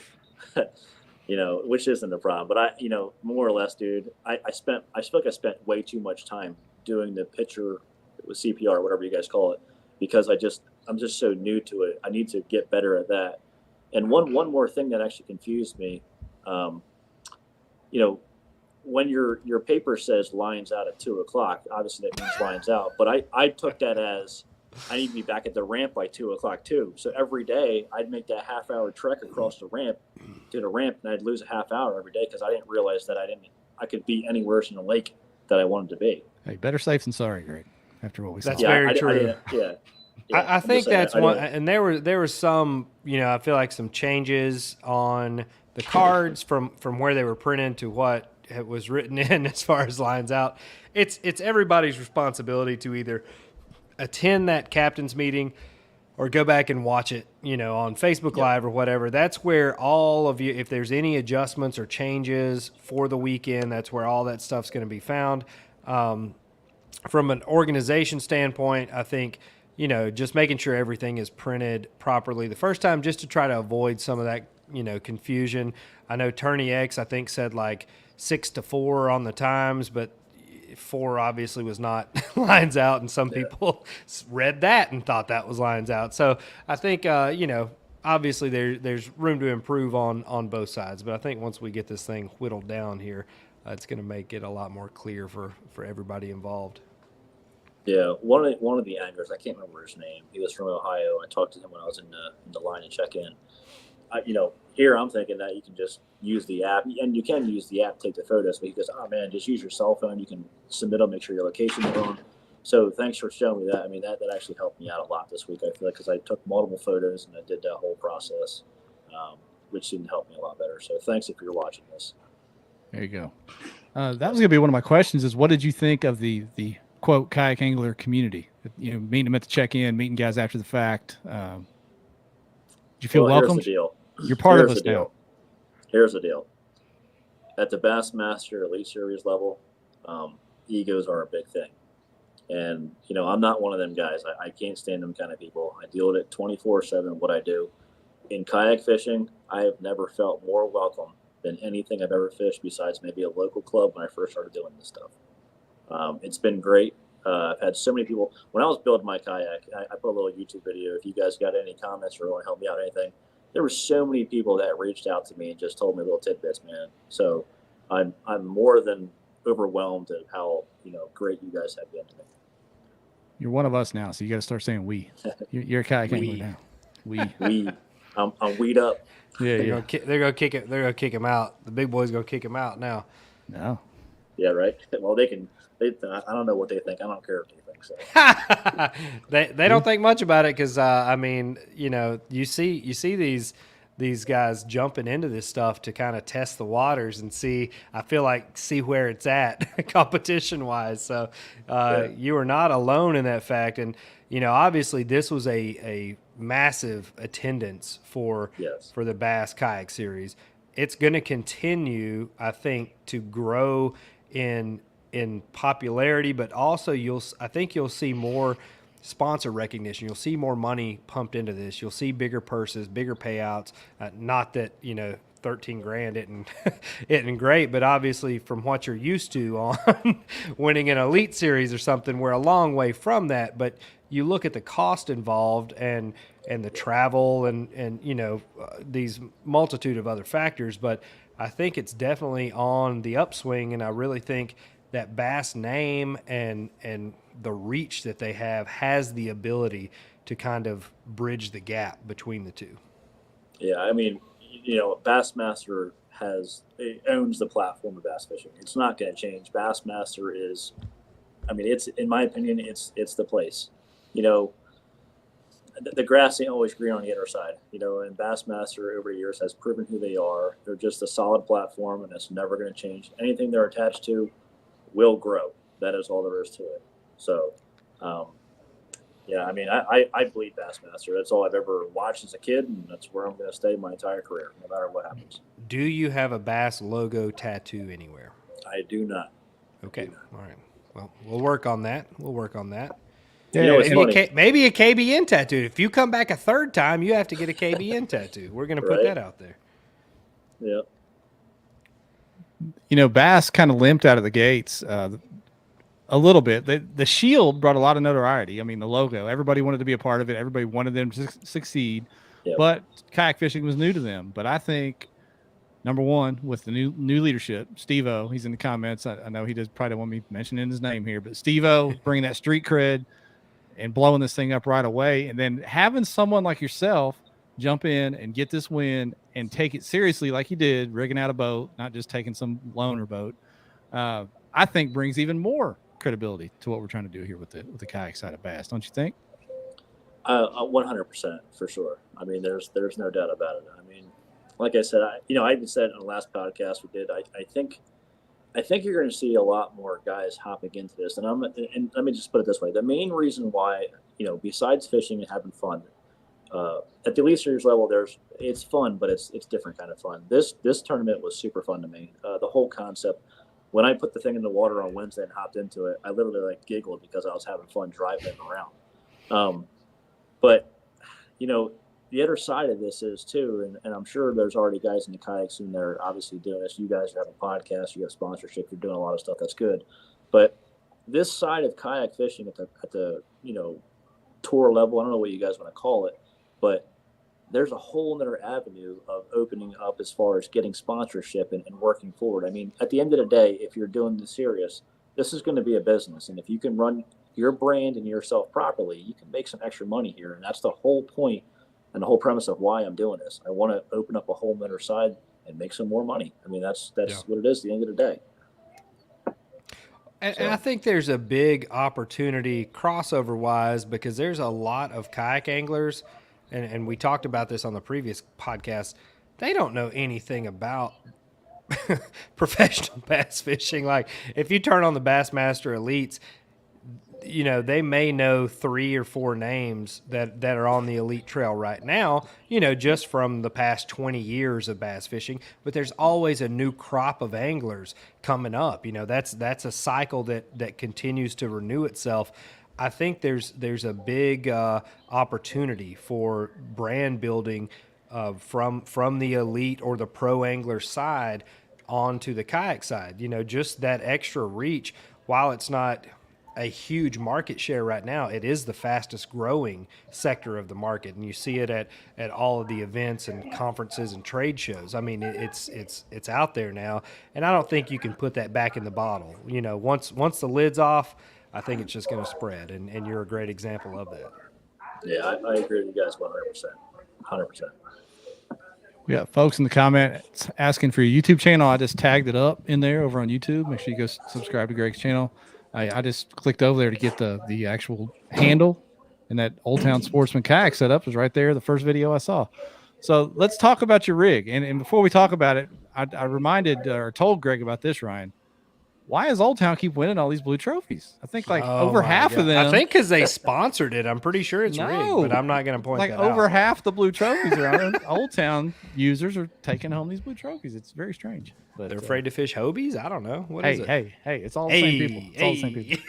which isn't a problem. But more or less, dude, I feel like I spent way too much time doing the pitcher with CPR, whatever you guys call it, because I'm just so new to it. I need to get better at that. And one more thing that actually confused me, when your paper says lines out at 2:00, obviously that means lines out. But I took that as I need to be back at the ramp by 2:00 too. So every day I'd make that half-hour trek across the ramp to the ramp, and I'd lose a half hour every day because I didn't realize that I could be anywhere in the lake that I wanted to be. Hey, better safe than sorry, Greg. After what we saw. That's very true. I think that's one, and there was some, I feel like some changes on the cards from where they were printed to what it was written in as far as lines out. It's everybody's responsibility to either attend that captain's meeting or go back and watch it, on Facebook Live or whatever. That's where all of you, if there's any adjustments or changes for the weekend, that's where all that stuff's going to be found. From an organization standpoint, I think, just making sure everything is printed properly the first time, just to try to avoid some of that, confusion. I know Tourney X, I think, said like 6 to 4 on the times, but 4 obviously was not lines out, and some people read that and thought that was lines out. So I think, obviously there's room to improve on both sides, but I think once we get this thing whittled down here, it's going to make it a lot more clear for everybody involved. Yeah, one of the anglers, I can't remember his name. He was from Ohio. I talked to him when I was in the line and check in. Here I'm thinking that you can just use the app, and you can use the app to take the photos. But he goes, "Oh man, just use your cell phone. You can submit them, make sure your location's on." So thanks for showing me that. I mean, that actually helped me out a lot this week. I feel like, because I took multiple photos and I did that whole process, which seemed to help me a lot better. So thanks if you're watching this. There you go. That was going to be one of my questions: is what did you think of the quote kayak angler community? Meeting them at the check-in, meeting guys after the fact. you feel welcome? Here's the deal. You're part of us now. Here's the deal. At the Bassmaster Elite Series level, egos are a big thing. And, I'm not one of them guys. I can't stand them kind of people. I deal with it 24/7, what I do. In kayak fishing, I have never felt more welcome than anything I've ever fished besides maybe a local club when I first started doing this stuff. It's been great. I've had so many people. When I was building my kayak, I put a little YouTube video. If you guys got any comments or want to help me out, anything, there were so many people that reached out to me and just told me little tidbits, man. So I'm more than overwhelmed at how great you guys have been to me. You're one of us now, so you got to start saying we. You're a kayak angler now. We. I'm weed up. Yeah, they're gonna kick it. They're gonna kick him out. The big boy's gonna kick him out now. No. Yeah, right. Well, they can. I don't know what they think. I don't care what they think. So they don't think much about it because you see these guys jumping into this stuff to kind of test the waters and see where it's at competition wise. So you are not alone in that fact. And obviously this was a massive attendance for the Bass Kayak Series. It's going to continue, I think, to grow in popularity, but also I think you'll see more sponsor recognition. You'll see more money pumped into this. You'll see bigger purses, bigger payouts. Not that 13 grand isn't great, but obviously from what you're used to on winning an Elite Series or something, we're a long way from that. But you look at the cost involved and the travel and these multitude of other factors. But I think it's definitely on the upswing, and I really think that Bass name and the reach that they have has the ability to kind of bridge the gap between the two. Yeah, I mean, Bassmaster owns the platform of bass fishing. It's not going to change. Bassmaster is, it's, in my opinion, it's the place. The grass ain't always green on the other side, and Bassmaster over the years has proven who they are. They're just a solid platform, and it's never going to change. Anything they're attached to will grow. That is all there is to it. So, I bleed Bassmaster. That's all I've ever watched as a kid, and that's where I'm going to stay my entire career, no matter what happens. Do you have a Bass logo tattoo anywhere? I do not. Okay. All right. Well, we'll work on that. Yeah, maybe a KBN tattoo. If you come back a third time, you have to get a KBN tattoo. We're going to put that out there. Yeah. Bass kind of limped out of the gates a little bit. The shield brought a lot of notoriety. The logo, everybody wanted to be a part of it. Everybody wanted them to succeed, but kayak fishing was new to them. But I think, number one, with the new leadership, Steve-O, he's in the comments. I know he probably don't want me mentioning his name here, but Steve-O bringing that street cred and blowing this thing up right away. And then having someone like yourself jump in and get this win and take it seriously like you did, rigging out a boat, not just taking some loaner boat, I think brings even more credibility to what we're trying to do here with the kayak side of Bass. Don't you think? 100% for sure. There's no doubt about it. Like I said, I even said in the last podcast we did, I think you're going to see a lot more guys hopping into this. And let me just put it this way. The main reason why, besides fishing and having fun, at the Elite Series level, it's fun, but it's different kind of fun. This tournament was super fun to me. The whole concept, when I put the thing in the water on Wednesday and hopped into it, I literally giggled because I was having fun driving it around. But the other side of this is too, and I'm sure there's already guys in the kayak scene that are obviously doing this. You guys have a podcast, you have sponsorship, you're doing a lot of stuff that's good. But this side of kayak fishing at the tour level, I don't know what you guys want to call it, but there's a whole other avenue of opening up as far as getting sponsorship and working forward. At the end of the day, if you're doing this serious, this is going to be a business. And if you can run your brand and yourself properly, you can make some extra money here. And that's the whole point and the whole premise of why I'm doing this. I want to open up a whole other side and make some more money. That's what it is at the end of the day. And I think there's a big opportunity crossover-wise because there's a lot of kayak anglers, and we talked about this on the previous podcast, they don't know anything about professional bass fishing. Like, if you turn on the Bassmaster Elites, you know, they may know 3 or 4 names that are on the elite trail right now, you know, just from the past 20 years of bass fishing, but there's always a new crop of anglers coming up. You know, that's a cycle that continues to renew itself. I think there's a big opportunity for brand building from the elite or the pro angler side onto the kayak side. You know, just that extra reach, while it's not a huge market share right now, it is the fastest growing sector of the market, and you see it at all of the events and conferences and trade shows. I mean, it's out there now, and I don't think you can put that back in the bottle. You know, once the lid's off, I think it's just going to spread, and you're a great example of that. Yeah, I agree with you guys 100%. 100%. We got folks in the comments asking for your YouTube channel. I just tagged it up in there over on YouTube. Make sure you go subscribe to Greg's channel. I just clicked over there to get the actual handle, and that Old Town Sportsman kayak setup is right there, the first video I saw. So let's talk about your rig. And before we talk about it, I reminded or told Greg about this, Ryan. Why does Old Town keep winning all these blue trophies? I think over half of them. I think because they sponsored it. I'm pretty sure it's rigged, but I'm not going to point that out. Like over half the blue trophies around Old Town users are taking home these blue trophies. It's very strange. But they're afraid to fish Hobies? I don't know. What is it? Hey, it's all the same people. It's all the same people.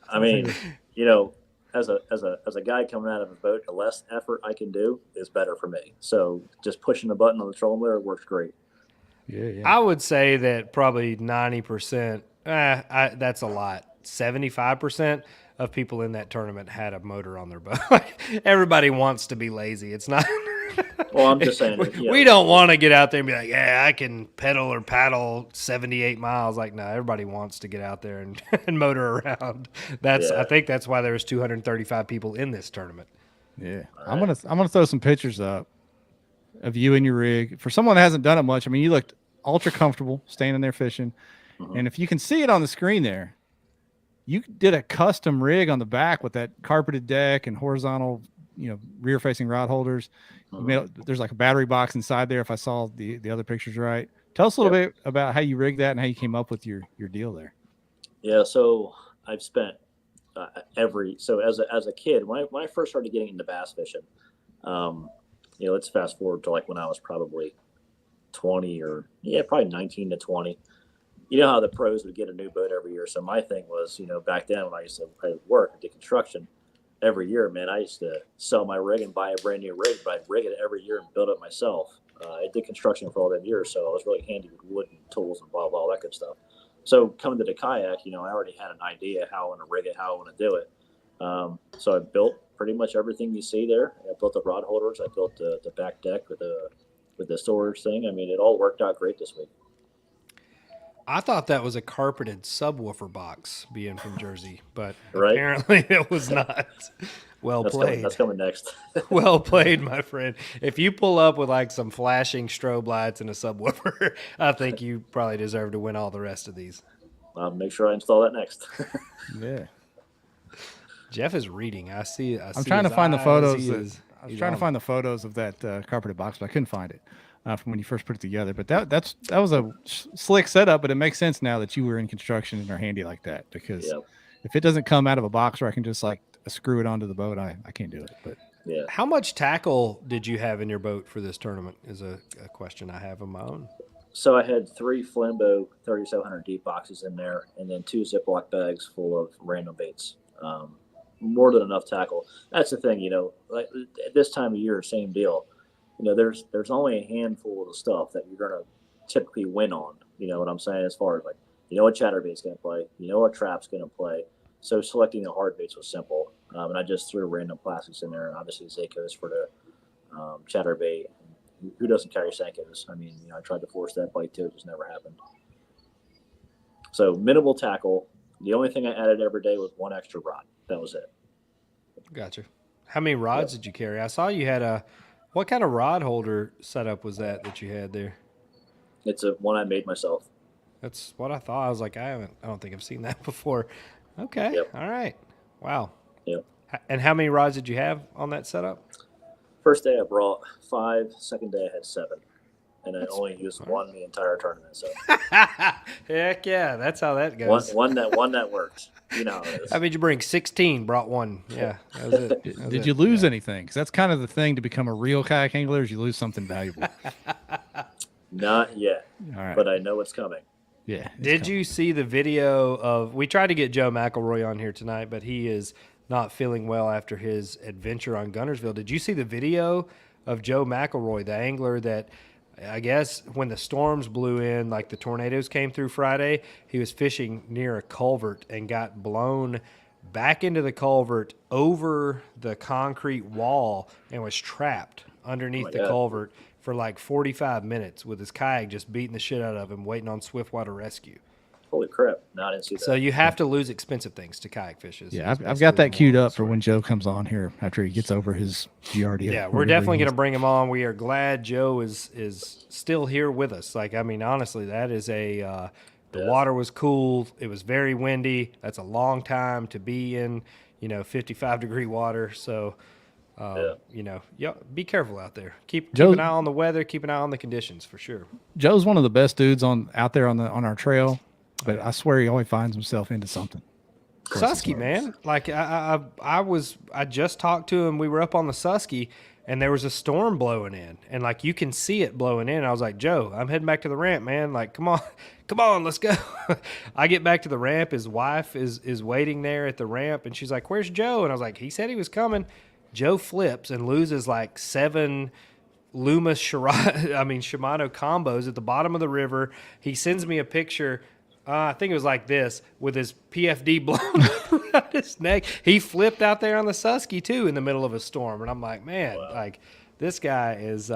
I mean, you know, as a guy coming out of a boat, the less effort I can do is better for me. So just pushing the button on the trolling motor works great. Yeah. I would say that probably 90%, that's a lot. 75% of people in that tournament had a motor on their boat. Everybody wants to be lazy. It's not. Well, I'm just saying. We don't want to get out there and be like, yeah, I can pedal or paddle 78 miles. Like, no, everybody wants to get out there and motor around. I think that's why there was 235 people in this tournament. Yeah, I'm gonna throw some pictures up of you and your rig. For someone that hasn't done it much, I mean, you looked ultra comfortable standing there fishing. Mm-hmm. And if you can see it on the screen there, you did a custom rig on the back with that carpeted deck and horizontal, you know, rear facing rod holders. Mm-hmm. There's like a battery box inside there if I saw the other pictures right. Tell us a little bit about how you rigged that and how you came up with your deal there. Yeah, so I've spent as a kid, when I first started getting into bass fishing, you know, let's fast forward to like when I was probably 20 probably 19 to 20. You know how the pros would get a new boat every year. So my thing was, you know, back then when I used to work and do construction every year, man, I used to sell my rig and buy a brand new rig, but I'd rig it every year and build it myself. I did construction for all them years, so I was really handy with wood and tools and blah, blah, all that good stuff. So coming to the kayak, you know, I already had an idea how I want to rig it, how I want to do it. So I built pretty much everything you see there. I built the rod holders. I built the back deck with the storage thing. I mean, it all worked out great this week. I thought that was a carpeted subwoofer box, being from Jersey, but apparently it was not. Well played. That's coming next. Well played, my friend. If you pull up with like some flashing strobe lights and a subwoofer, I think you probably deserve to win all the rest of these. I'll make sure I install that next. Yeah. Jeff is reading. I'm trying to find the photos. I was trying to find the photos of that carpeted box, but I couldn't find it from when you first put it together. But that was a slick setup, but it makes sense now that you were in construction and are handy like that, because if it doesn't come out of a box where I can just like screw it onto the boat, I can't do it. But yeah. How much tackle did you have in your boat for this tournament is a question I have of my own. So I had 3 Flambeau 3700 deep boxes in there, and then 2 Ziploc bags full of random baits. More than enough tackle. That's the thing, you know, like at this time of year, same deal. You know, there's only a handful of the stuff that you're going to typically win on. You know what I'm saying? As far as like, you know what chatterbait's going to play, you know what trap's going to play. So selecting the hard baits was simple. And I just threw random plastics in there, and obviously Zakos for the chatterbait. Who doesn't carry Senkos? I mean, you know, I tried to force that bite too. It just never happened. So minimal tackle. The only thing I added every day was 1 extra rod. That was it. Gotcha. How many rods did you carry? I saw you had what kind of rod holder setup was that you had there? It's one I made myself. That's what I thought. I was like, I don't think I've seen that before. Okay. Yep. All right. Wow. Yep. And how many rods did you have on that setup? First day I brought 5. Second day I had 7. and I only used one the entire tournament. So heck yeah, that's how that goes. one that worked. You know how it is. How did you bring 16? Brought one. Yeah, that was it. Did you lose anything? Because that's kind of the thing to become a real kayak angler is you lose something valuable. Not yet, All right. but I know it's coming. Yeah. Did you see the video of? We tried to get Joe McElroy on here tonight, but he is not feeling well after his adventure on Guntersville. Did you see the video of Joe McElroy, the angler that I guess when the storms blew in, like the tornadoes came through Friday, he was fishing near a culvert and got blown back into the culvert over the concrete wall and was trapped underneath the culvert for like 45 minutes with his kayak just beating the shit out of him, waiting on swiftwater rescue. Holy crap. No, I didn't see that. So you have to lose expensive things to kayak fishers. Yeah, I've got that queued up for when Joe comes on here after he gets over his GRD. Yeah, we're definitely going to bring him on. We are glad Joe is still here with us. Like, I mean, honestly, that is the water was cool. It was very windy. That's a long time to be in, 55-degree water. So, be careful out there. Keep an eye on the weather. Keep an eye on the conditions for sure. Joe's one of the best dudes out there on our trail. But I swear he always finds himself into something. Susky, man. Like I just talked to him. We were up on the Susky, and there was a storm blowing in, and like you can see it blowing in. I was like, Joe, I'm heading back to the ramp, man. Like, come on, let's go. I get back to the ramp. His wife is waiting there at the ramp, and she's like, "Where's Joe?" And I was like, "He said he was coming." Joe flips and loses like 7 Shimano combos at the bottom of the river. He sends me a picture. I think it was like this, with his PFD blown around his neck. He flipped out there on the Susky, too, in the middle of a storm. And I'm like, man, like, this guy is,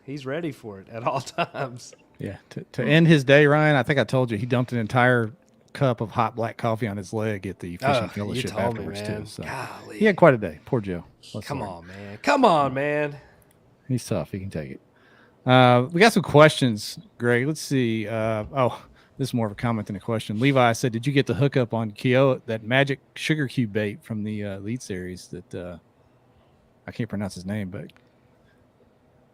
he's ready for it at all times. Yeah. To end his day, Ryan, I think I told you he dumped an entire cup of hot black coffee on his leg at the fishing fellowship afterwards, too. So he had quite a day. Poor Joe. Come on, man. He's tough. He can take it. We got some questions, Greg. Let's see. This is more of a comment than a question. Levi said, did you get the hookup on Kyo, that magic sugar cube bait from the Elite Series that I can't pronounce his name, but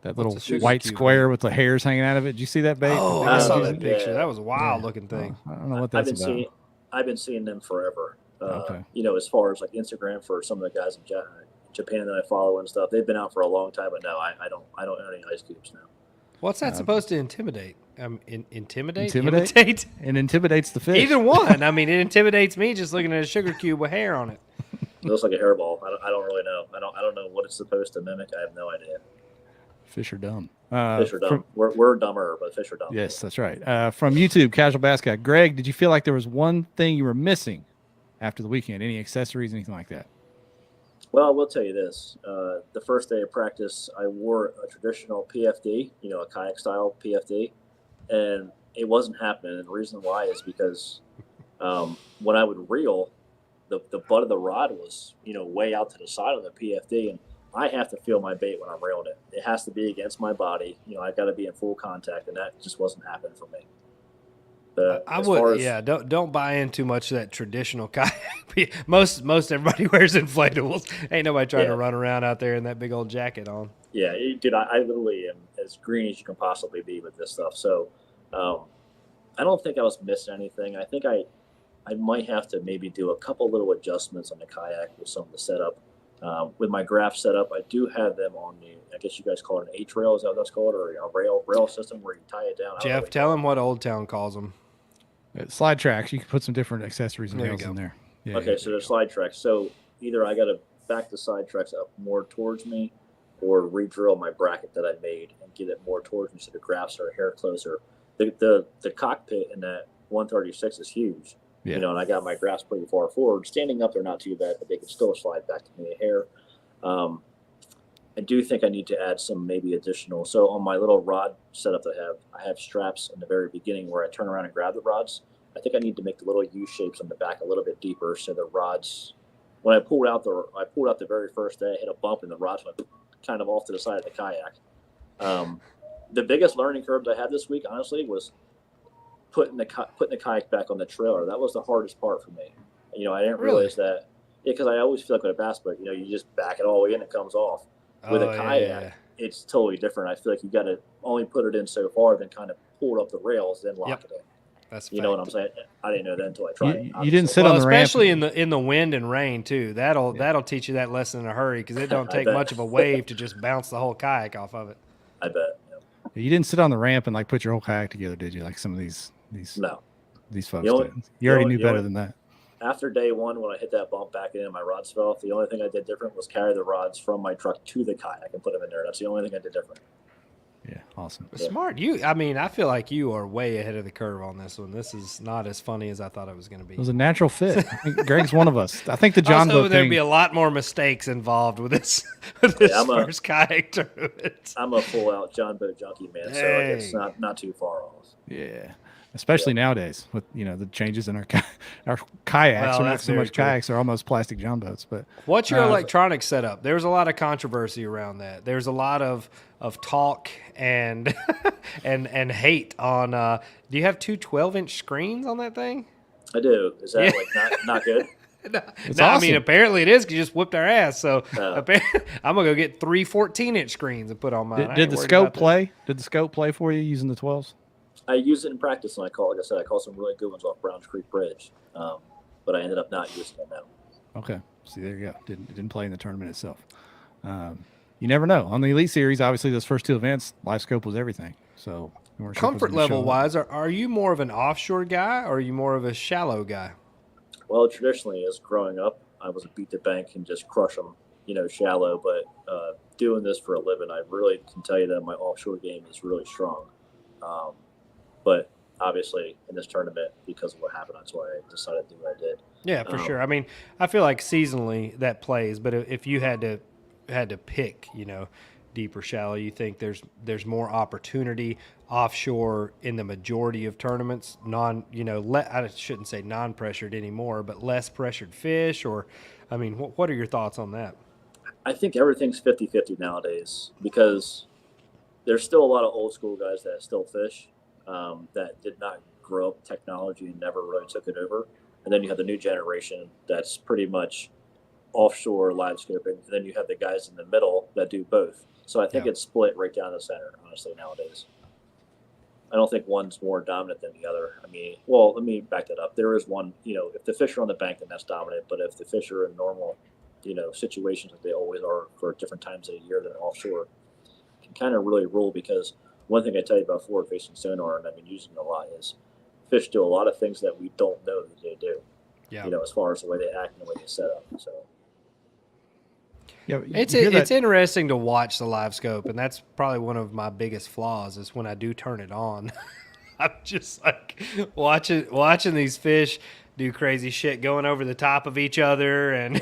that little white square with the hairs hanging out of it. Did you see that bait? Oh, I saw that picture. Yeah. That was a wild looking thing. I don't know what that's about. I've been seeing them forever. Okay. As far as like Instagram for some of the guys in Japan that I follow and stuff, they've been out for a long time, but no, I don't own any ice cubes now. What's that supposed to intimidate? Intimidate? And intimidates the fish. Either one. I mean, it intimidates me just looking at a sugar cube with hair on it. It looks like a hairball. I don't really know. I don't know what it's supposed to mimic. I have no idea. Fish are dumb. Fish are dumb. We're dumber, but fish are dumb. Yes, that's right. From YouTube, Casual Bass Guy. Greg, did you feel like there was one thing you were missing after the weekend? Any accessories, anything like that? Well, I will tell you this. The first day of practice, I wore a traditional PFD, a kayak style PFD, and it wasn't happening. And the reason why is because when I would reel, the butt of the rod was, way out to the side of the PFD, and I have to feel my bait when I'm reeling it. It has to be against my body. I've got to be in full contact, and that just wasn't happening for me. Don't buy in too much of that traditional kayak. Most everybody wears inflatables. Ain't nobody trying to run around out there in that big old jacket on. Yeah, dude, I literally am as green as you can possibly be with this stuff. So I don't think I was missing anything. I think I might have to maybe do a couple little adjustments on the kayak with some of the setup. With my graph setup, I do have them on the, I guess you guys call it an H-rail, is that what that's called, or a rail system where you tie it down. Jeff, tell him what Old Town calls them. Slide tracks. You can put some different accessories and rails in there. Yeah, okay, so they're slide tracks. So either I got to back the side tracks up more towards me, or re-drill my bracket that I made and get it more towards me so the graphs are a hair closer. The cockpit in that 136 is huge. Yeah. And I got my graphs pretty far forward. Standing up, they're not too bad, but they can still slide back to me a hair. I do think I need to add some maybe additional. So on my little rod setup that I have straps in the very beginning where I turn around and grab the rods. I think I need to make the little U shapes on the back a little bit deeper so the rods. When I pulled out the very first day, I hit a bump and the rods went kind of off to the side of the kayak. The biggest learning curve I had this week, honestly, was putting the kayak back on the trailer. That was the hardest part for me. I didn't realize that. Yeah, because I always feel like with a bass boat, you just back it all the way in, it comes off. With a kayak, it's totally different. I feel like you got to only put it in so far, then kind of pull it up the rails, then lock it in. That's you know what I'm saying. I didn't know that until I tried it. You didn't sit on the ramp, especially in the wind and rain too. That'll teach you that lesson in a hurry, because it don't take much of a wave to just bounce the whole kayak off of it. I bet. Yeah. You didn't sit on the ramp and like put your whole kayak together, did you? Like some of these folks did. You already knew better than that. After day one, when I hit that bump back in and my rods fell off, the only thing I did different was carry the rods from my truck to the kayak and put them in there. That's the only thing I did different. Yeah, awesome. Smart. I feel like you are way ahead of the curve on this one. This is not as funny as I thought it was going to be. It was a natural fit. I think Greg's one of us. I think the John boat there'd thing. be a lot more mistakes involved with this, first kayak tournament. I'm a full-out John boat junkie, man, so it's not too far off. Yeah, especially nowadays with the changes in our kayaks. Well, not so much kayaks; are almost plastic John boats. But what's your electronic setup? There's a lot of controversy around that. There's a lot of talk and and hate on. Do you have two 12-inch screens on that thing? I do. Is that not good? No, awesome. I mean, apparently it is, because you just whipped our ass. So I'm going to go get 3 14-inch screens and put on mine. Did the scope play? Did the scope play for you using the 12s? I used it in practice, and I caught some really good ones off Browns Creek Bridge, but I ended up not using them now. Okay. See, there you go. Didn't play in the tournament itself. You never know. On the Elite Series, obviously, those first two events, live scope was everything. So comfort level wise, are you more of an offshore guy, or are you more of a shallow guy? Well, traditionally, as growing up, I was a beat the bank and just crush them, shallow. But doing this for a living, I really can tell you that my offshore game is really strong. But obviously, in this tournament, because of what happened, that's why I decided to do what I did. Yeah, for sure. I mean, I feel like seasonally that plays, but if you had to pick, deep or shallow, you think there's more opportunity offshore in the majority of tournaments, I shouldn't say non-pressured anymore, but less pressured fish, or, I mean, what are your thoughts on that? I think everything's 50-50 nowadays, because there's still a lot of old school guys that still fish, that did not grow up technology and never really took it over. And then you have the new generation that's pretty much offshore live scoping. And then you have the guys in the middle that do both. So I think it's split right down the center, honestly, nowadays. I don't think one's more dominant than the other. I mean, well, let me back that up. There is one, if the fish are on the bank, then that's dominant. But if the fish are in normal, situations that they always are for different times of the year than offshore, it can kind of really rule. Because one thing I tell you about forward-facing sonar, and I've been using it a lot, is fish do a lot of things that we don't know that they do. Yeah. As far as the way they act and the way they set up. So. Yeah, it's interesting to watch the live scope, and that's probably one of my biggest flaws is when I do turn it on. I'm just like watching these fish do crazy shit, going over the top of each other, and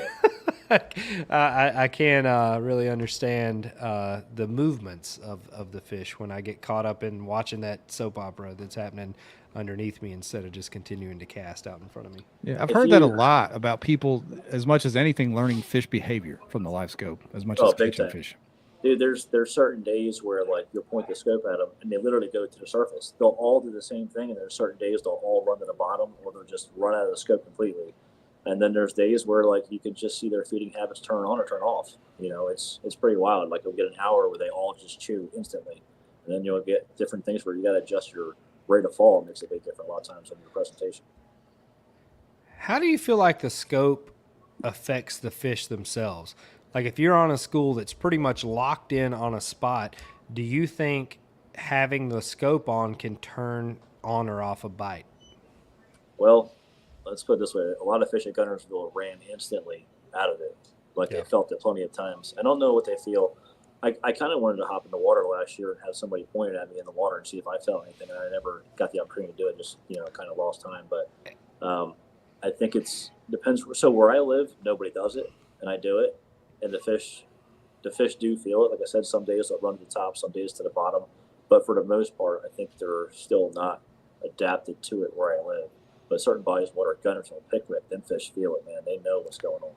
I can't really understand the movements of the fish when I get caught up in watching that soap opera that's happening underneath me instead of just continuing to cast out in front of me. Yeah, I've heard that a lot about people, as much as anything, learning fish behavior from the live scope as much as catching fish. Dude, there's certain days where you'll point the scope at them and they literally go to the surface. They'll all do the same thing, and there's certain days they'll all run to the bottom, or they'll just run out of the scope completely. And then there's days where you can just see their feeding habits turn on or turn off. It's pretty wild. You'll get an hour where they all just chew instantly, and then you'll get different things where you got to adjust your rate of fall. It makes a big difference a lot of times on your presentation. How do you feel like the scope affects the fish themselves? Like if you're on a school that's pretty much locked in on a spot, do you think having the scope on can turn on or off a bite? Well, let's put it this way. A lot of fish at Guntersville ran instantly out of it. They felt it plenty of times. I don't know what they feel. I kind of wanted to hop in the water last year and have somebody point at me in the water and see if I felt anything. And I never got the opportunity to do it. Just, kind of lost time. But I think it depends. So where I live, nobody does it, and I do it. And the fish do feel it. Like I said, some days they'll run to the top, some days to the bottom. But for the most part, I think they're still not adapted to it where I live. But certain bodies of water, Guntersville, Pickwick, them fish feel it, man. They know what's going on.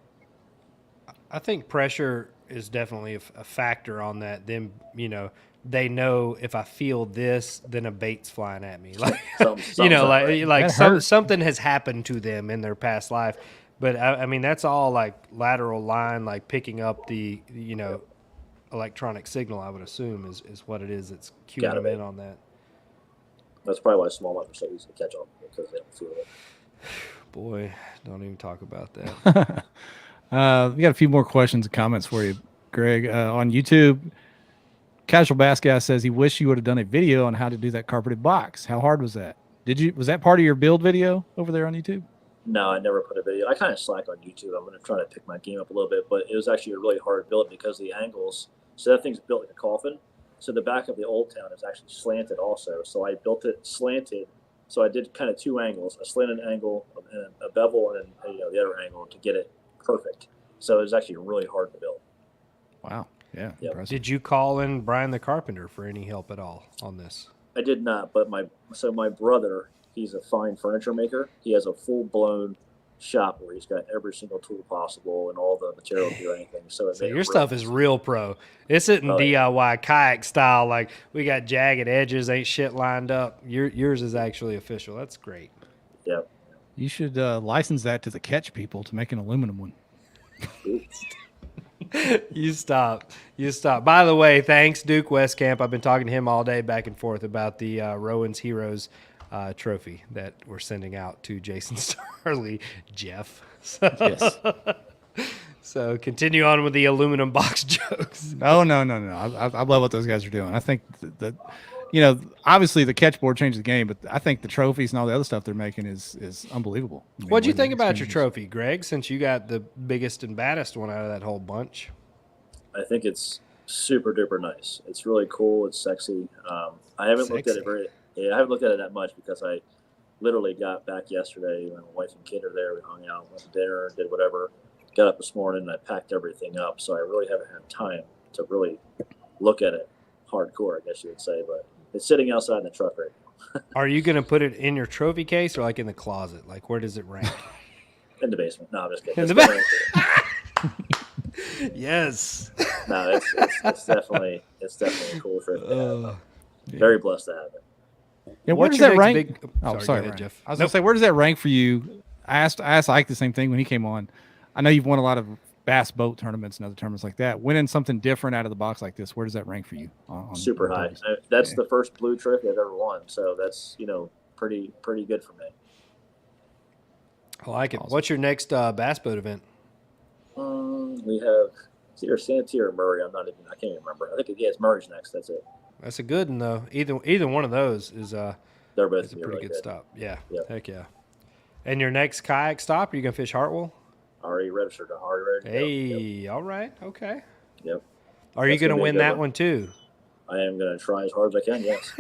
I think pressure is definitely a factor on that. Them, they know if I feel this, then a bait's flying at me. Something has happened to them in their past life. But I mean, that's all lateral line, picking up the, electronic signal, I would assume, is what it is that's cueing Gotta them be. in on that. That's probably why smallmouth are so easy to catch on, because they don't feel it. Boy, don't even talk about that. We got a few more questions and comments for you, Greg. On YouTube, Casual Bass Guy says he wished you would have done a video on how to do that carpeted box. How hard was that? Was that part of your build video over there on YouTube? No, I never put a video. I kind of slack on YouTube. I'm going to try to pick my game up a little bit, but it was actually a really hard build because the angles. So that thing's built like a coffin. So the back of the Old Town is actually slanted also. So I built it slanted. So I did kind of two angles, a slanted angle and a bevel, and then the other angle to get it perfect. So it was actually really hard to build. Wow. Yeah. Yep. Impressive. Did you call in Brian the Carpenter for any help at all on this? I did not, but my brother, he's a fine furniture maker. He has a full-blown shop where he's got every single tool possible and all the material to do anything. So, Your stuff is real pro. It's in DIY kayak style. Like, we got jagged edges, ain't shit lined up. Yours is actually official. That's great. Yeah. You should license that to the Catch people to make an aluminum one. You stop. By the way, thanks, Duke Westcamp. I've been talking to him all day back and forth about the Rowan's Heroes trophy that we're sending out to Jason Starley, Jeff. So, Yes. So continue on with the aluminum box jokes. No. I love what those guys are doing. I think that obviously the catch board changed the game, but I think the trophies and all the other stuff they're making is unbelievable. I mean, What'd you think about your trophy, Greg, since you got the biggest and baddest one out of that whole bunch? I think it's super duper nice. It's really cool. It's sexy. I haven't looked at it I haven't looked at it that much because I literally got back yesterday when my wife and kid are there. We hung out, went to dinner, did whatever. Got up this morning and I packed everything up. So I really haven't had time to really look at it hardcore, I guess you would say. But it's sitting outside in the truck right now. Are you going to put it in your trophy case or like in the closet? Like, where does it rank? In the basement. No, I'm just kidding. In the basement. Yes. No, it's definitely a cool trip to have. Very blessed to have it. Yeah, where What's does your that next rank? big- Oh, Sorry, sorry, go ahead, Ryan. Jeff. I was gonna say, where does that rank for you? I asked Ike the same thing when he came on. I know you've won a lot of bass boat tournaments and other tournaments like that. Winning something different out of the box like this, where does that rank for you? Super high. That's the first blue trophy I've ever won, so that's pretty good for me. I like it. Awesome. What's your next bass boat event? We have it's either Santee or Murray. I can't even remember. I think it's Murray's next. That's it. That's a good one, though. Either one of those is They're both a pretty really good stop. Yeah. Yep. Heck yeah. And your next kayak stop, are you going to fish Hartwell? Already registered. Already ready to go. Hey, Yep. all right. Okay. Yep. Are you That's going to gonna be a win good that one. one too? I am going to try as hard as I can. Yes.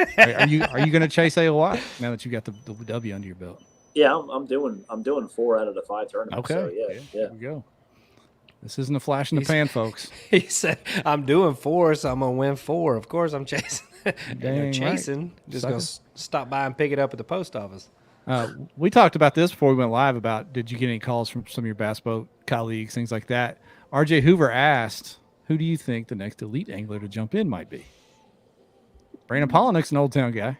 Are you going to chase AOI now that you got the W under your belt? Yeah, I'm doing 4 out of the 5 tournaments. Okay. So yeah. There we go. This isn't a flash in the pan, folks. He said, I'm doing 4, so I'm going to win 4. Of course, I'm chasing. Dang They're right. chasing. Just going to stop by and pick it up at the post office. We talked about this before we went live about did you get any calls from some of your bass boat colleagues, things like that. RJ Hoover asked, who do you think the next elite angler to jump in might be? Brandon Polinick's an Old Town guy.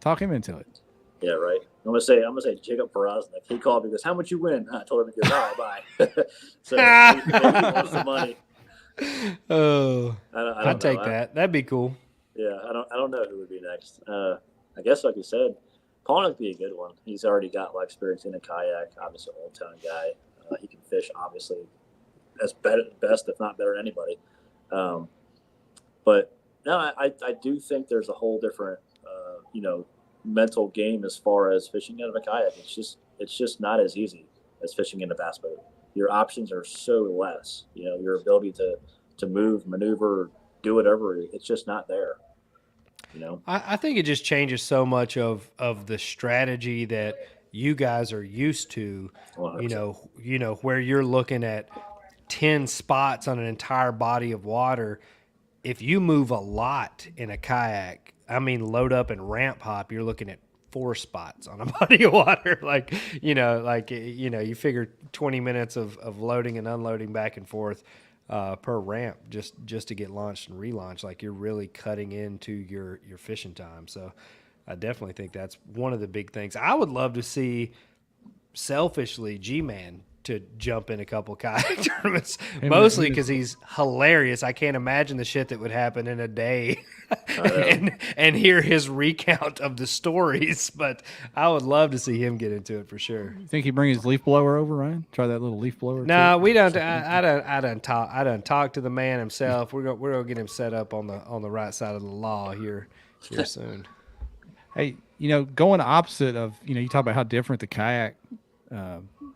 Talk him into it. Yeah, right. I'm gonna say Jacob Perosnik. He called me. He goes, "How much you win?" I told him, "He goes, all right, bye." So maybe he wants the money. Oh, I I'd take that. That'd be cool. Yeah, I don't know who would be next. I guess like you said, Polnick would be a good one. He's already got a lot of experience in a kayak. Obviously, an Old Town guy. He can fish obviously as best, if not better than anybody. But no, I do think there's a whole different mental game as far as fishing out of a kayak. It's just not as easy as fishing in a bass boat. Your options are so less. Your ability to move, maneuver, do whatever, it's just not there. I think it just changes so much of the strategy that you guys are used to. 100%. Where you're looking at 10 spots on an entire body of water. If you move a lot in a kayak, load up and ramp hop, you're looking at 4 spots on a body of water. You figure 20 minutes of loading and unloading back and forth per ramp just to get launched and relaunched. Like, you're really cutting into your fishing time. So I definitely think that's one of the big things. I would love to see, selfishly, G-Man to jump in a couple kayak tournaments, mostly because he's hilarious. I can't imagine the shit that would happen in a day and hear his recount of the stories. But I would love to see him get into it for sure. You think he'd bring his leaf blower over, Ryan? Try that little leaf blower? No, we don't. I done talk to the man himself. We're gonna get him set up on the right side of the law here soon. Hey, going opposite of, you talk about how different the kayak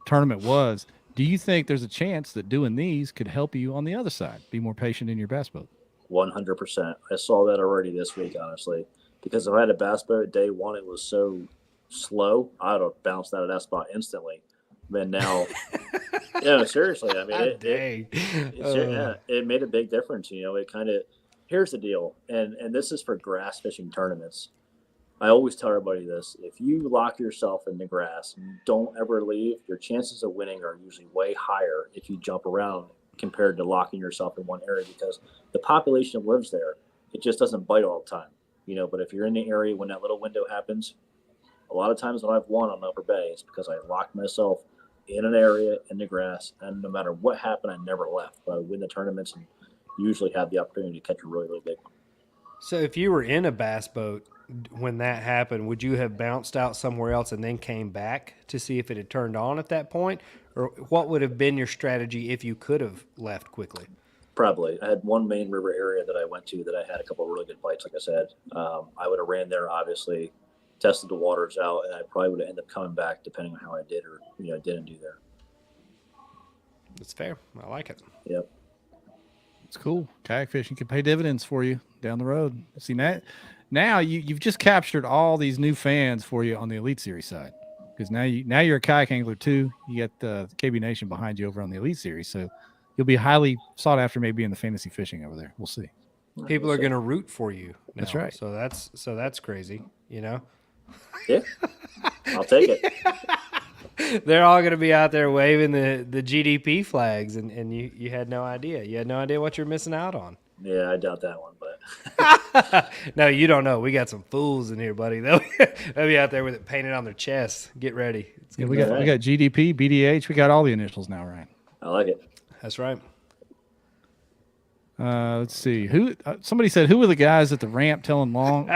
tournament was. Do you think there's a chance that doing these could help you on the other side, be more patient in your bass boat? 100%. I saw that already this week, honestly, because if I had a bass boat day one, it was so slow, I would have bounced out of that spot instantly. But now, seriously, I mean, it made a big difference. It kind of, here's the deal, and this is for grass fishing tournaments. I always tell everybody this: if you lock yourself in the grass and don't ever leave, your chances of winning are usually way higher if you jump around compared to locking yourself in one area, because the population lives there. It just doesn't bite all the time, but if you're in the area when that little window happens, a lot of times when I've won on Upper Bay, it's because I locked myself in an area in the grass, and no matter what happened, I never left. But I would win the tournaments and usually have the opportunity to catch a really, really big one. So if you were in a bass boat when that happened, would you have bounced out somewhere else and then came back to see if it had turned on at that point? Or what would have been your strategy if you could have left quickly? Probably. I had one main river area that I went to that I had a couple of really good bites, like I said. I would have ran there, obviously, tested the waters out, and I probably would have ended up coming back depending on how I did or didn't do there. That's fair. I like it. Yep. It's cool. Kayak fishing can pay dividends for you down the road. See, now you've just captured all these new fans for you on the Elite Series side, because now you're a kayak angler too. You got the KB Nation behind you over on the Elite Series, so you'll be highly sought after maybe in the fantasy fishing over there. We'll see. People are going to root for you now. That's right. So that's crazy, Yeah, I'll take it. They're all going to be out there waving the GDP flags, and you had no idea. You had no idea what you're missing out on. Yeah, I doubt that one, but no, you don't know. We got some fools in here, buddy. They'll be out there with it painted on their chest. Get ready. We got GDP, BDH. We got all the initials now, Ryan. I like it. That's right. Let's see. Somebody said, who were the guys at the ramp telling wrong?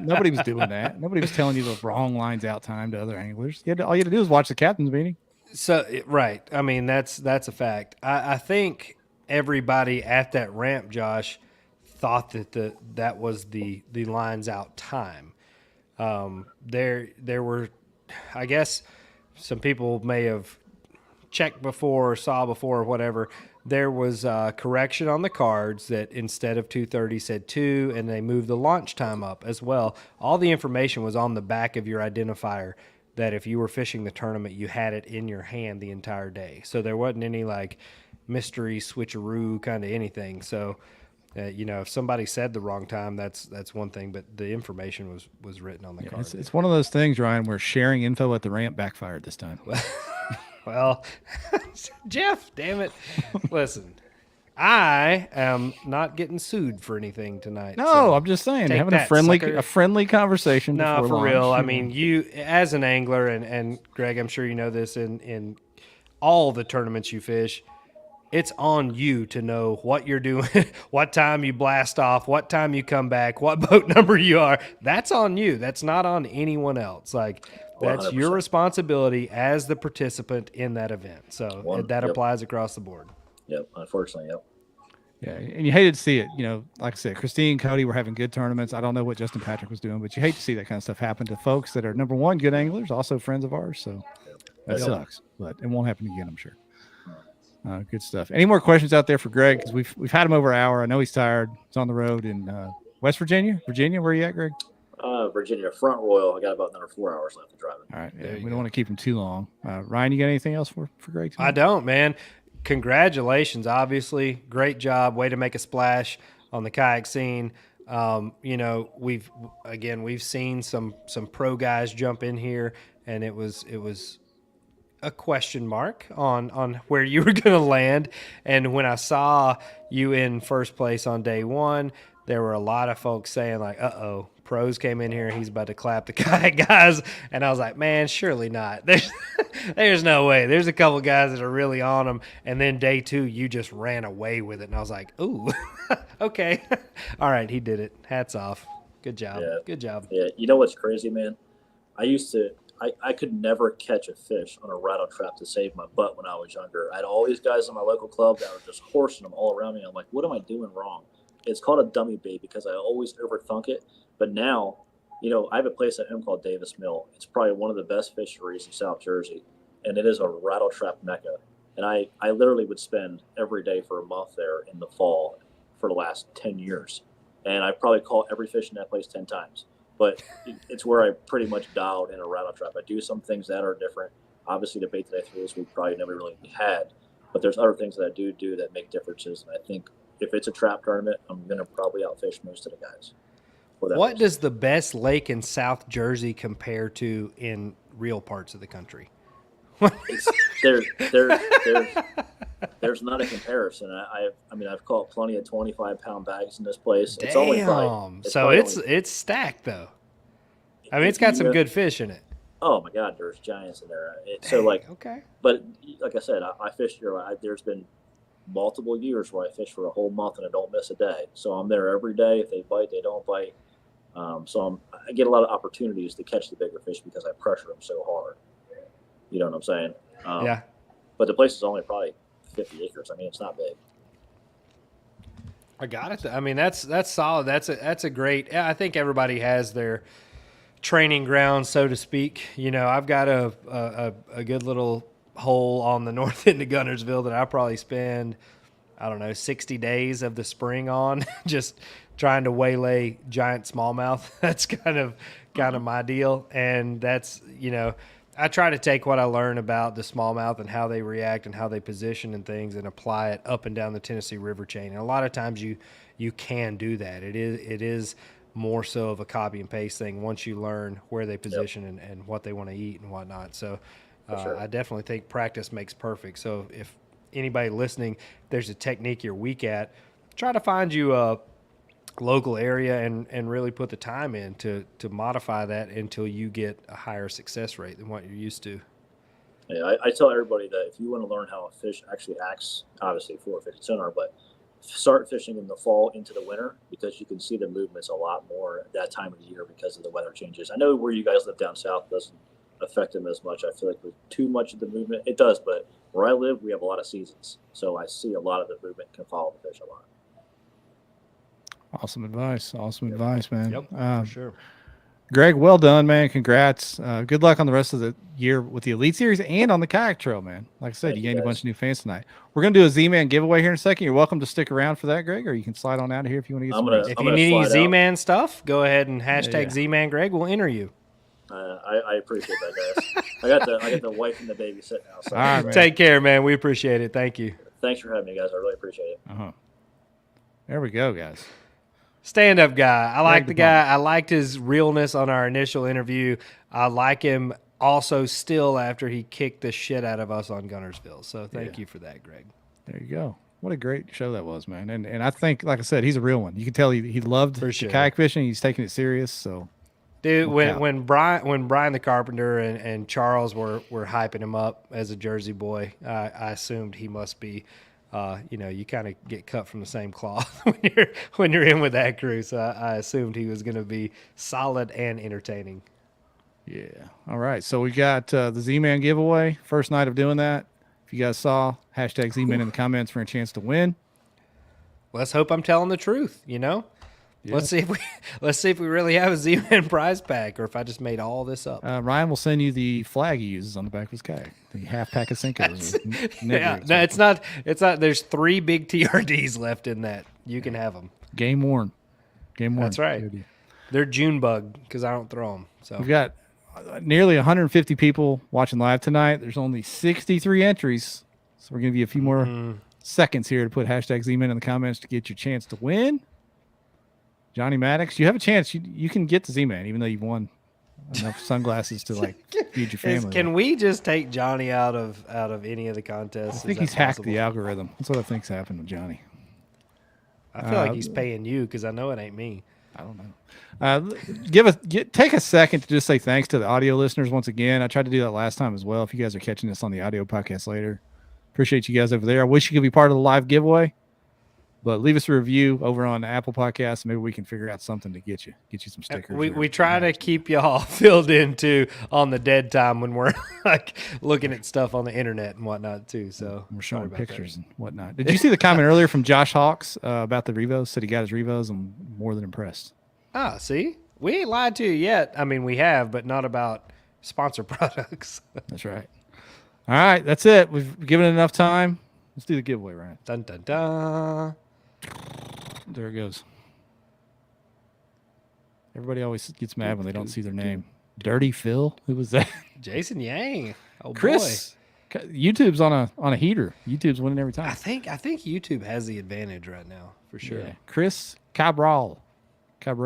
Nobody was doing that. Nobody was telling you the wrong lines out time to other anglers. All you had to do was watch the captain's meeting. So right. I mean, that's a fact. I think everybody at that ramp, Josh, thought that was the lines out time. There were, I guess, some people may have checked before or saw before or whatever. There was a correction on the cards that instead of 2:30 said 2, and they moved the launch time up as well. All the information was on the back of your identifier, that if you were fishing the tournament, you had it in your hand the entire day. So there wasn't any like mystery switcheroo kind of anything. So, if somebody said the wrong time, that's one thing, but the information was written on the card. It's one of those things, Ryan, where sharing info at the ramp backfired this time. Well, Jeff, damn it. Listen, I am not getting sued for anything tonight. No, so I'm just saying, having that, a friendly conversation. No, for lunch. real. I mean, you, as an angler, and Greg, I'm sure you know this, in all the tournaments you fish, it's on you to know what you're doing, what time you blast off, what time you come back, what boat number you are. That's on you. That's not on anyone else. Like, that's 100%. your responsibility as the participant in that event. So that applies across the board. Yep, unfortunately, yep. Yeah, and you hated to see it. Like I said, Christine and Cody were having good tournaments. I don't know what Justin Patrick was doing, but you hate to see that kind of stuff happen to folks that are, number one, good anglers, also friends of ours. So that sucks, but it won't happen again, I'm sure. Good stuff. Any more questions out there for Greg? Because we've had him over an hour. I know he's tired. He's on the road in West Virginia. Virginia, where are you at, Greg? Virginia, Front Royal. I got about another 4 hours left of driving. All right. Yeah, we don't want to keep him too long. Ryan, you got anything else for Greg tonight? I don't, man. Congratulations, obviously. Great job. Way to make a splash on the kayak scene. We've seen some pro guys jump in here, and it was a question mark on where you were going to land. And when I saw you in first place on day one, there were a lot of folks saying like, pros came in here and he's about to clap the kayak guys. And I was like, man, surely not. There's no way. There's a couple guys that are really on them, and then day 2, you just ran away with it, and I was like, ooh, okay. All right, he did it. Hats off. Good job. Yeah. Good job. Yeah, you know what's crazy, man? I could never catch a fish on a rattle trap to save my butt when I was younger. I had all these guys in my local club that were just horsing them all around me. I'm like, what am I doing wrong? It's called a dummy bait because I always overthunk it. But now, I have a place at home called Davis Mill. It's probably one of the best fisheries in South Jersey, and it is a rattle trap mecca. And I literally would spend every day for a month there in the fall for the last 10 years. And I probably caught every fish in that place 10 times. But it's where I pretty much dialed in a rattle trap. I do some things that are different. Obviously, the bait that I threw this week probably never really had. But there's other things that I do that make differences. And I think if it's a trap tournament, I'm going to probably outfish most of the guys. What does the best lake in South Jersey compare to in real parts of the country? There's not a comparison. I've caught plenty of 25-pound bags in this place. Damn. It's only probably, it's stacked though. I mean, it's got some good fish in it. Oh my God, there's giants in there. Okay. But like I said, I fished here. There's been multiple years where I fish for a whole month and I don't miss a day. So I'm there every day. If they bite, they don't bite. I get a lot of opportunities to catch the bigger fish because I pressure them so hard. You know what I'm saying? Yeah. But the place is only probably 50 acres. I mean, it's not big. I got it. I mean, that's solid. That's a great. I think everybody has their training ground, so to speak. I've got a good little hole on the north end of Guntersville that I probably spend, 60 days of the spring on, just trying to waylay giant smallmouth. That's kind of my deal. And that's, I try to take what I learn about the smallmouth and how they react and how they position and things and apply it up and down the Tennessee River chain. And a lot of times you can do that. It is more so of a copy and paste thing once you learn where they position and what they want to eat and whatnot. So Sure. I definitely think practice makes perfect. So if anybody listening, there's a technique you're weak at, try to find you a local area and really put the time in to modify that until you get a higher success rate than what you're used to. Yeah, I tell everybody that if you want to learn how a fish actually acts, obviously for a fishing sonar, but start fishing in the fall into the winter because you can see the movements a lot more at that time of the year because of the weather changes. I know where you guys live down south doesn't affect them as much. I feel like with too much of the movement, it does, but where I live, we have a lot of seasons. So I see a lot of the movement can follow the fish a lot. Awesome advice, man. Yep, for sure. Greg, well done, man. Congrats. Good luck on the rest of the year with the Elite Series and on the kayak trail, man. Like I said, you gained a bunch of new fans tonight. We're going to do a Z-Man giveaway here in a second. You're welcome to stick around for that, Greg, or you can slide on out of here if you want to get some. If you need any Z-Man stuff, go ahead and hashtag Z-Man Greg. We'll enter you. I appreciate that, guys. I got the wife and the baby sitting outside. All right, man. Take care, man. We appreciate it. Thank you. Thanks for having me, guys. I really appreciate it. There we go, guys. Stand-up guy. I like the guy. Dipalma. I liked his realness on our initial interview. I like him also still after he kicked the shit out of us on Guntersville. So thank you for that, Greg. There you go. What a great show that was, man. And I think, like I said, he's a real one. You can tell he loved the kayak fishing. He's taking it serious. So, dude, when Brian the Carpenter and Charles were hyping him up as a Jersey boy, I assumed he must be. You kind of get cut from the same cloth when you're in with that crew. So I assumed he was going to be solid and entertaining. Yeah. All right. So we got the Z-Man giveaway. First night of doing that. If you guys saw, hashtag Z-Man in the comments for a chance to win. Let's hope I'm telling the truth. Yeah. Let's see if we really have a Z-Man prize pack, or if I just made all this up. Ryan will send you the flag he uses on the back of his kayak, the half pack of Sinkos. No, it's not. There's 3 big TRDs left in that. You can have them. Game worn. That's right. They're June bug because I don't throw them. So we've got nearly 150 people watching live tonight. There's only 63 entries, so we're gonna give you a few more seconds here to put hashtag Z-Man in the comments to get your chance to win. Johnny Maddox, you have a chance. You can get the Z-Man, even though you've won enough sunglasses to feed your family. Can we just take Johnny out of any of the contests? I think he's hacked the algorithm. That's what I think's happened with Johnny. I feel like he's paying you because I know it ain't me. I don't know. Take a second to just say thanks to the audio listeners once again. I tried to do that last time as well. If you guys are catching this on the audio podcast later, appreciate you guys over there. I wish you could be part of the live giveaway, but leave us a review over on Apple Podcasts. Maybe we can figure out something to get you some stickers. We try to keep y'all filled in too on the dead time when we're like looking at stuff on the internet and whatnot too. So we're showing pictures and whatnot. Did you see the comment earlier from Josh Hawks about the Revos? Said he got his Revos. I'm more than impressed. Ah, see, we ain't lied to you yet. I mean, we have, but not about sponsor products. That's right. All right, that's it. We've given it enough time. Let's do the giveaway, Ryan. Dun dun dun. There it goes. Everybody always gets mad when they don't see their name. Dirty Phil? Who was that? Jason Yang. Oh, Chris. Boy. YouTube's on a heater. YouTube's winning every time. I think YouTube has the advantage right now for sure. Yeah. Chris Cabral. Kayak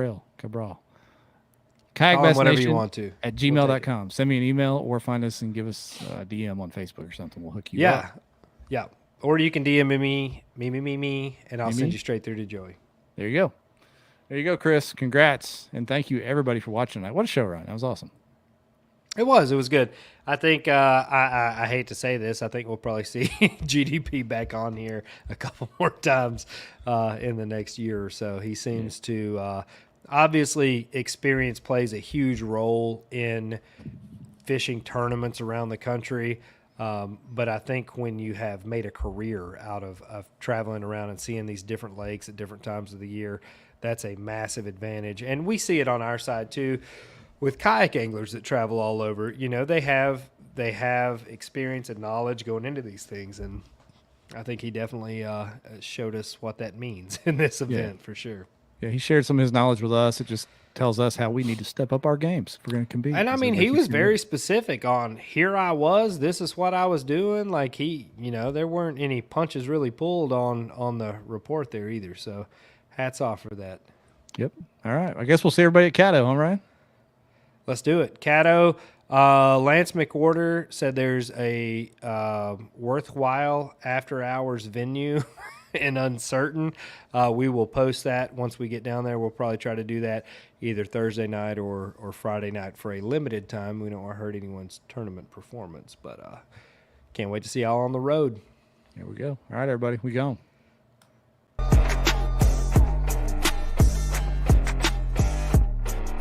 Bass whatever Nation you want to at gmail.com. Send me an email or find us and give us a DM on Facebook or something. We'll hook you up. Yeah. Or you can DM me, and I'll send you straight through to Joey. There you go, Chris. Congrats. And thank you, everybody, for watching tonight. What a show, Ryan. That was awesome. It was good. I think, I hate to say this, I think we'll probably see GDP back on here a couple more times in the next year or so. He seems to, obviously, experience plays a huge role in fishing tournaments around the country. But I think when you have made a career out of traveling around and seeing these different lakes at different times of the year, that's a massive advantage. And we see it on our side too with kayak anglers that travel all over. You know, they have experience and knowledge going into these things. And I think he definitely showed us what that means in this event for sure. Yeah, he shared some of his knowledge with us. It just tells us how we need to step up our games if we're going to compete. And I mean, he was very specific on here I was, this is what I was doing. Like there weren't any punches really pulled on the report there either. So hats off for that. Yep. All right. I guess we'll see everybody at Caddo, huh, Ryan? Let's do it. Caddo, Lance McWhorter said there's a worthwhile after hours venue and uncertain. We will post that once we get down there. We'll probably try to do that either Thursday night or Friday night for a limited time. We don't want to hurt anyone's tournament performance, but can't wait to see y'all on the road. Here we go. All right, everybody, we gone.